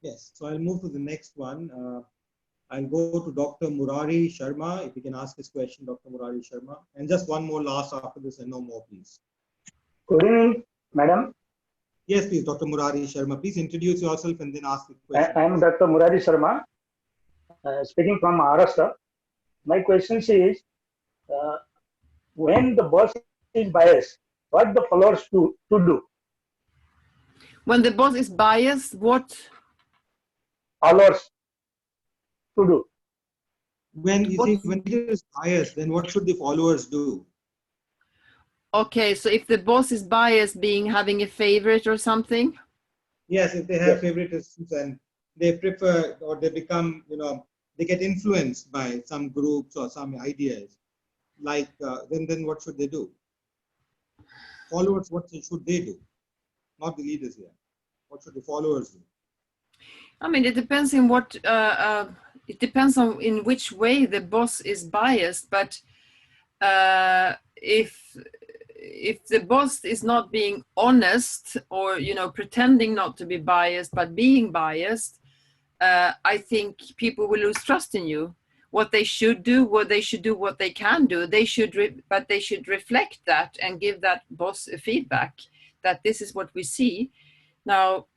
Speaker 1: Yes, so I'll move to the next one. I'll go to Dr. Murari Sharma. If you can ask his question, Dr. Murari Sharma. And just one more last after this and no more, please.
Speaker 9: Good evening, madam.
Speaker 1: Yes, please, Dr. Murari Sharma. Please introduce yourself and then ask the question.
Speaker 9: I am Dr. Murari Sharma, speaking from Maharashtra. My question is, when the boss is biased, what the followers to do?
Speaker 2: When the boss is biased, what?
Speaker 9: Followers to do.
Speaker 1: When you see, when leader is biased, then what should the followers do?
Speaker 2: Okay, so if the boss is biased, being having a favorite or something?
Speaker 1: Yes, if they have favoritisms and they prefer or they become, they get influenced by some groups or some ideas, like then what should they do? Followers, what should they do? Not the leaders here. What should the followers do?
Speaker 2: I mean, it depends in what, it depends on in which way the boss is biased, but if the boss is not being honest or, pretending not to be biased, but being biased, I think people will lose trust in you. What they should do, what they can do, but they should reflect that and give that boss a feedback that this is what we see. Now,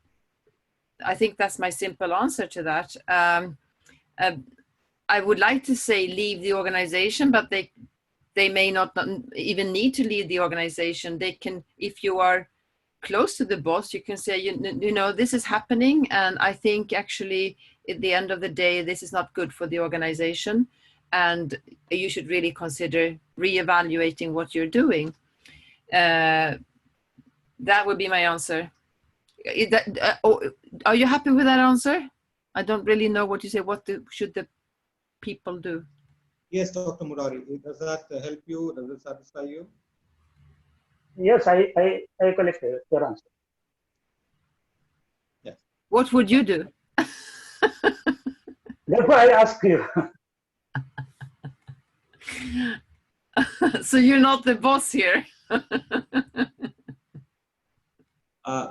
Speaker 2: I think that's my simple answer to that. I would like to say leave the organization, but they may not even need to leave the organization. They can, if you are close to the boss, you can say, this is happening, and I think actually at the end of the day, this is not good for the organization, and you should really consider reevaluating what you're doing. That would be my answer. Are you happy with that answer? I don't really know what you say. What should the people do?
Speaker 1: Yes, Dr. Murari, does that help you? Does it satisfy you?
Speaker 9: Yes, I collect your answer.
Speaker 1: Yes.
Speaker 2: What would you do?
Speaker 9: Therefore, I ask you.
Speaker 2: So you're not the boss here.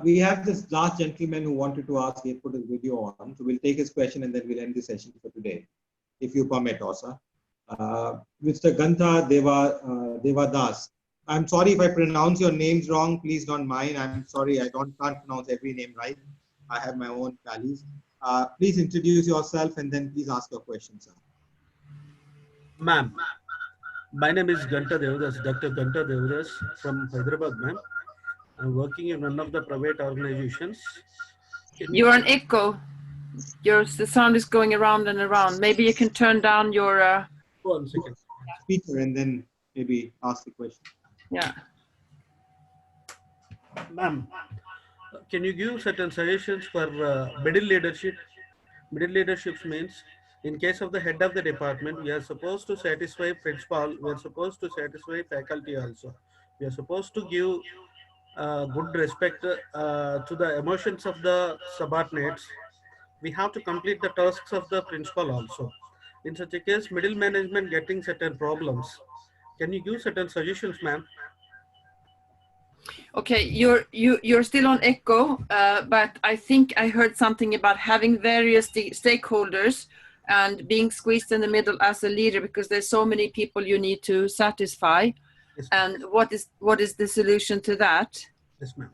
Speaker 1: We have this last gentleman who wanted to ask. He put his video on, so we'll take his question and then we'll end the session for today, if you permit, Asa. Mr. Gantha Devadas. I'm sorry if I pronounce your names wrong. Please don't mind. I'm sorry. I can't pronounce every name right. I have my own tallies. Please introduce yourself and then please ask your question, sir.
Speaker 10: Ma'am, my name is Gantha Devadas, Dr. Gantha Devadas from Hyderabad, ma'am. I'm working in one of the private organizations.
Speaker 2: You're on echo. The sound is going around and around. Maybe you can turn down your...
Speaker 10: 1 second.
Speaker 1: Speaker and then maybe ask the question.
Speaker 2: Yeah.
Speaker 10: Ma'am, can you give certain suggestions for middle leadership? Middle leadership means in case of the head of the department, we are supposed to satisfy principal, we are supposed to satisfy faculty also. We are supposed to give good respect to the emotions of the subordinates. We have to complete the tasks of the principal also. In such a case, middle management getting certain problems. Can you give certain suggestions, ma'am?
Speaker 2: Okay, you're still on echo, but I think I heard something about having various stakeholders and being squeezed in the middle as a leader because there's so many people you need to satisfy.
Speaker 10: Yes,
Speaker 2: and what is the solution to that?
Speaker 10: Yes, ma'am.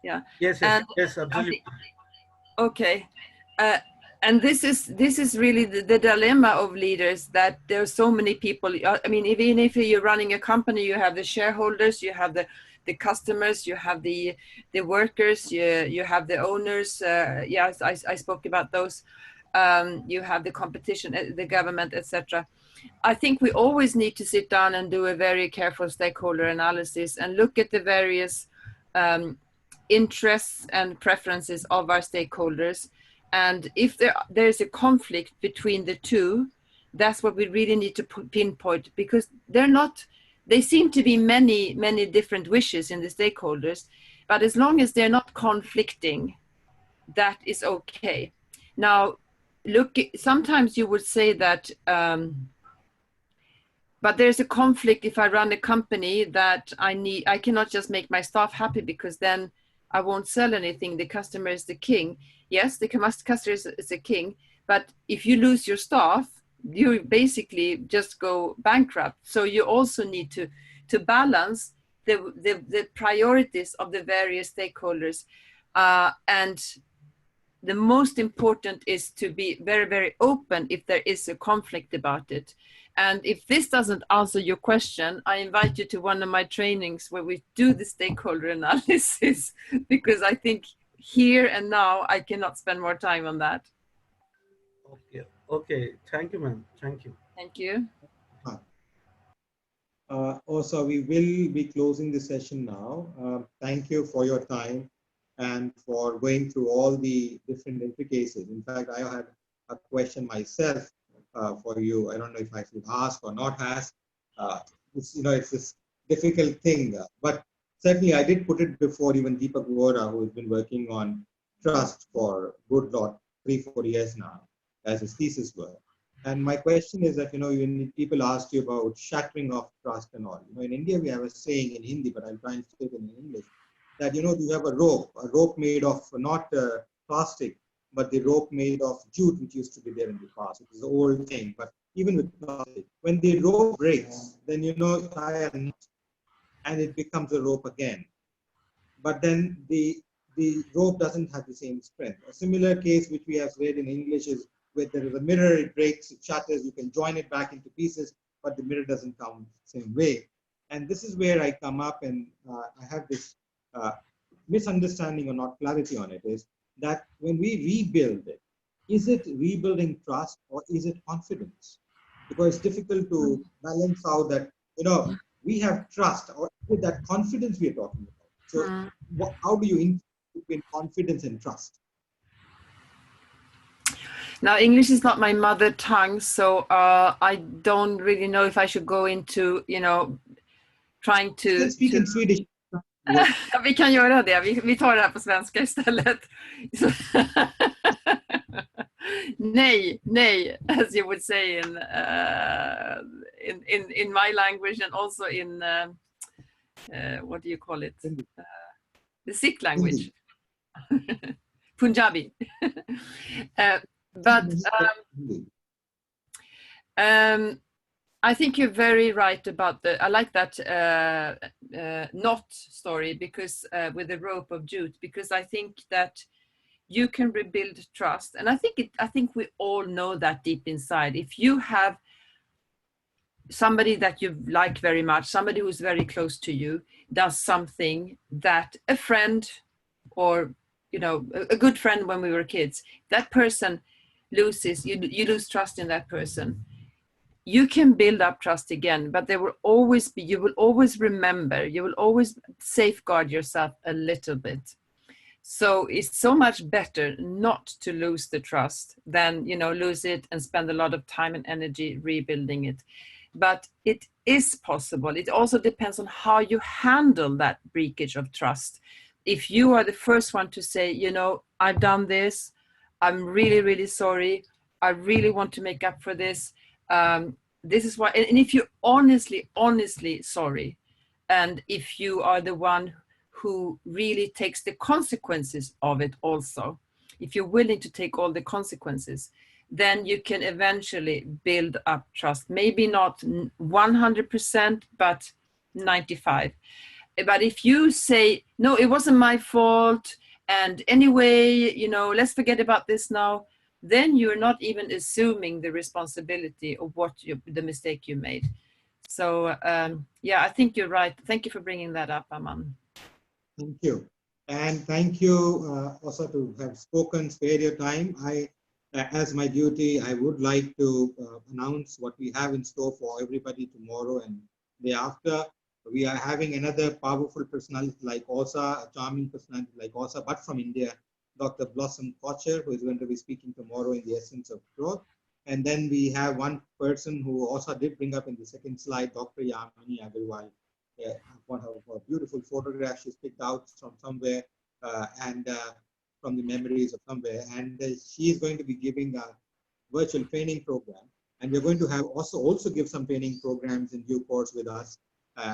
Speaker 2: Yeah.
Speaker 10: Yes, absolutely.
Speaker 2: Okay. And this is really the dilemma of leaders, that there are so many people. I mean, even if you're running a company, you have the shareholders, you have the customers, you have the workers, you have the owners. Yes, I spoke about those. You have the competition, the government, etc. I think we always need to sit down and do a very careful stakeholder analysis and look at the various interests and preferences of our stakeholders. And if there is a conflict between the two, that's what we really need to pinpoint, because they seem to be many different wishes in the stakeholders, but as long as they're not conflicting, that is okay. Now, look, sometimes you would say that, but there's a conflict if I run a company that I cannot just make my staff happy, because then I won't sell anything. The customer is the king. Yes, the customer is the king, but if you lose your staff, you basically just go bankrupt. So you also need to balance the priorities of the various stakeholders, and the most important is to be very, very open if there is a conflict about it. And if this doesn't answer your question, I invite you to one of my trainings where we do the stakeholder analysis, because I think here and now I cannot spend more time on that.
Speaker 10: Okay. Okay. Thank you, ma'am. Thank you.
Speaker 2: Thank you.
Speaker 1: Also, we will be closing the session now. Thank you for your time and for going through all the different intricacies. In fact, I had a question myself for you. I don't know if I should ask or not ask. It's this difficult thing, but certainly I did put it before even Deepak Vora, who has been working on trust for good 3-4 years now, as his thesis work. And my question is that, when people ask you about shattering of trust and all, in India we have a saying in Hindi, but I'll try and say it in English, that, you have a rope made of not plastic, but the rope made of jute, which used to be there in the past. It is an old thing, but even with plastic, when the rope breaks, then, tie a knot and it becomes a rope again. But then the rope doesn't have the same strength. A similar case, which we have read in English, is where there is a mirror, it breaks, it shatters, you can join it back into pieces, but the mirror doesn't come the same way. And this is where I come up, and I have this misunderstanding or not clarity on it, is that when we rebuild it, is it rebuilding trust or is it confidence? Because it's difficult to balance out that, we have trust, or is it that confidence we are talking about? So how do you integrate between confidence and trust?
Speaker 2: Now, English is not my mother tongue, so I don't really know if I should go into, trying to...
Speaker 1: Let's speak in Swedish.
Speaker 2: Vi kan göra det. Vi tar det här på svenska istället. Nej, as you would say in my language, and also in what do you call it? The Sikh language. Punjabi. But I think you're very right about I like that knot story, because with the rope of jute, because I think that you can rebuild trust, and I think we all know that deep inside. If you have somebody that you like very much, somebody who's very close to you, does something that a friend, or a good friend when we were kids, that person loses, you lose trust in that person. You can build up trust again, but there will always be, you will always remember, you will always safeguard yourself a little bit. So it's so much better not to lose the trust than, lose it and spend a lot of time and energy rebuilding it. But it is possible. It also depends on how you handle that breakage of trust. If you are the first one to say, I've done this, I'm really, really sorry, I really want to make up for this. This is why, and if you're honestly sorry, and if you are the one who really takes the consequences of it also, if you're willing to take all the consequences, then you can eventually build up trust. Maybe not 100%, but 95%. But if you say, no, it wasn't my fault, and anyway, let's forget about this now, then you're not even assuming the responsibility of the mistake you made. So yeah, I think you're right. Thank you for bringing that up, Aman.
Speaker 1: Thank you. And thank you also to have spoken, spare your time. As my duty, I would like to announce what we have in store for everybody tomorrow and the day after. We are having another powerful personality like Asa, a charming personality like Asa, but from India, Dr. Blossom Kocher, who is going to be speaking tomorrow in the essence of growth. And then we have one person who also did bring up in the second slide, Dr. Yamini Agarwal. One of her beautiful photographs she's picked out from somewhere and from the memories of somewhere. And she is going to be giving a virtual training program. And we're going to have also give some training programs in due course with us,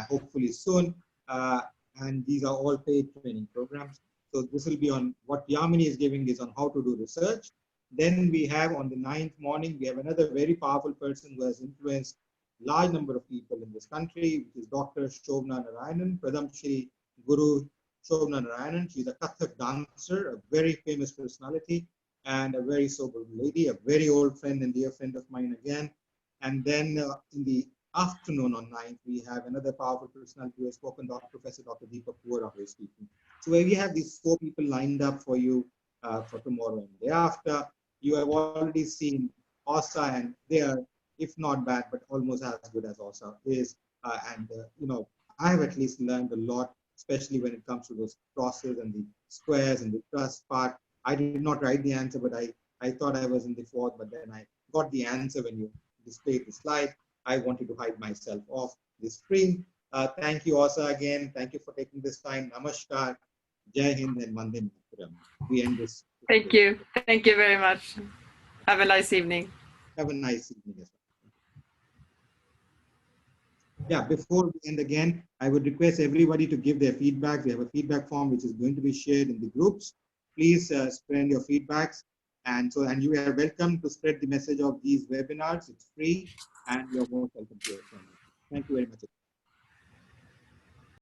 Speaker 1: hopefully soon. And these are all paid training programs. So this will be on what Yamini is giving is on how to do research. Then we have on the 9th morning, we have another very powerful person who has influenced large number of people in this country, which is Dr. Shobna Narayanan, Pradam Shri Guru Shobna Narayanan. She's a Kathak dancer, a very famous personality, and a very sober lady, a very old friend and dear friend of mine again. And then in the afternoon on 9th, we have another powerful personality who has spoken, Professor Dr. Deepak Vora, who is speaking. So we have these 4 people lined up for you for tomorrow and the day after. You have already seen Asa, and they are, if not bad, but almost as good as Asa is. You know, I have at least learned a lot, especially when it comes to those crosses and the squares and the trust part. I did not write the answer, but I thought I was in the 4th, but then I got the answer when you displayed the slide. I wanted to hide myself off the screen. Thank you, Asa, again. Thank you for taking this time. Namaskar, Jai Hind, and Vande Mataram. We end this.
Speaker 2: Thank you. Thank you very much. Have a nice evening.
Speaker 1: Have a nice evening as well. Yeah, before we end again, I would request everybody to give their feedback. We have a feedback form which is going to be shared in the groups. Please spread your feedbacks. And you are welcome to spread the message of these webinars. It's free, and you're most welcome to attend. Thank you very much.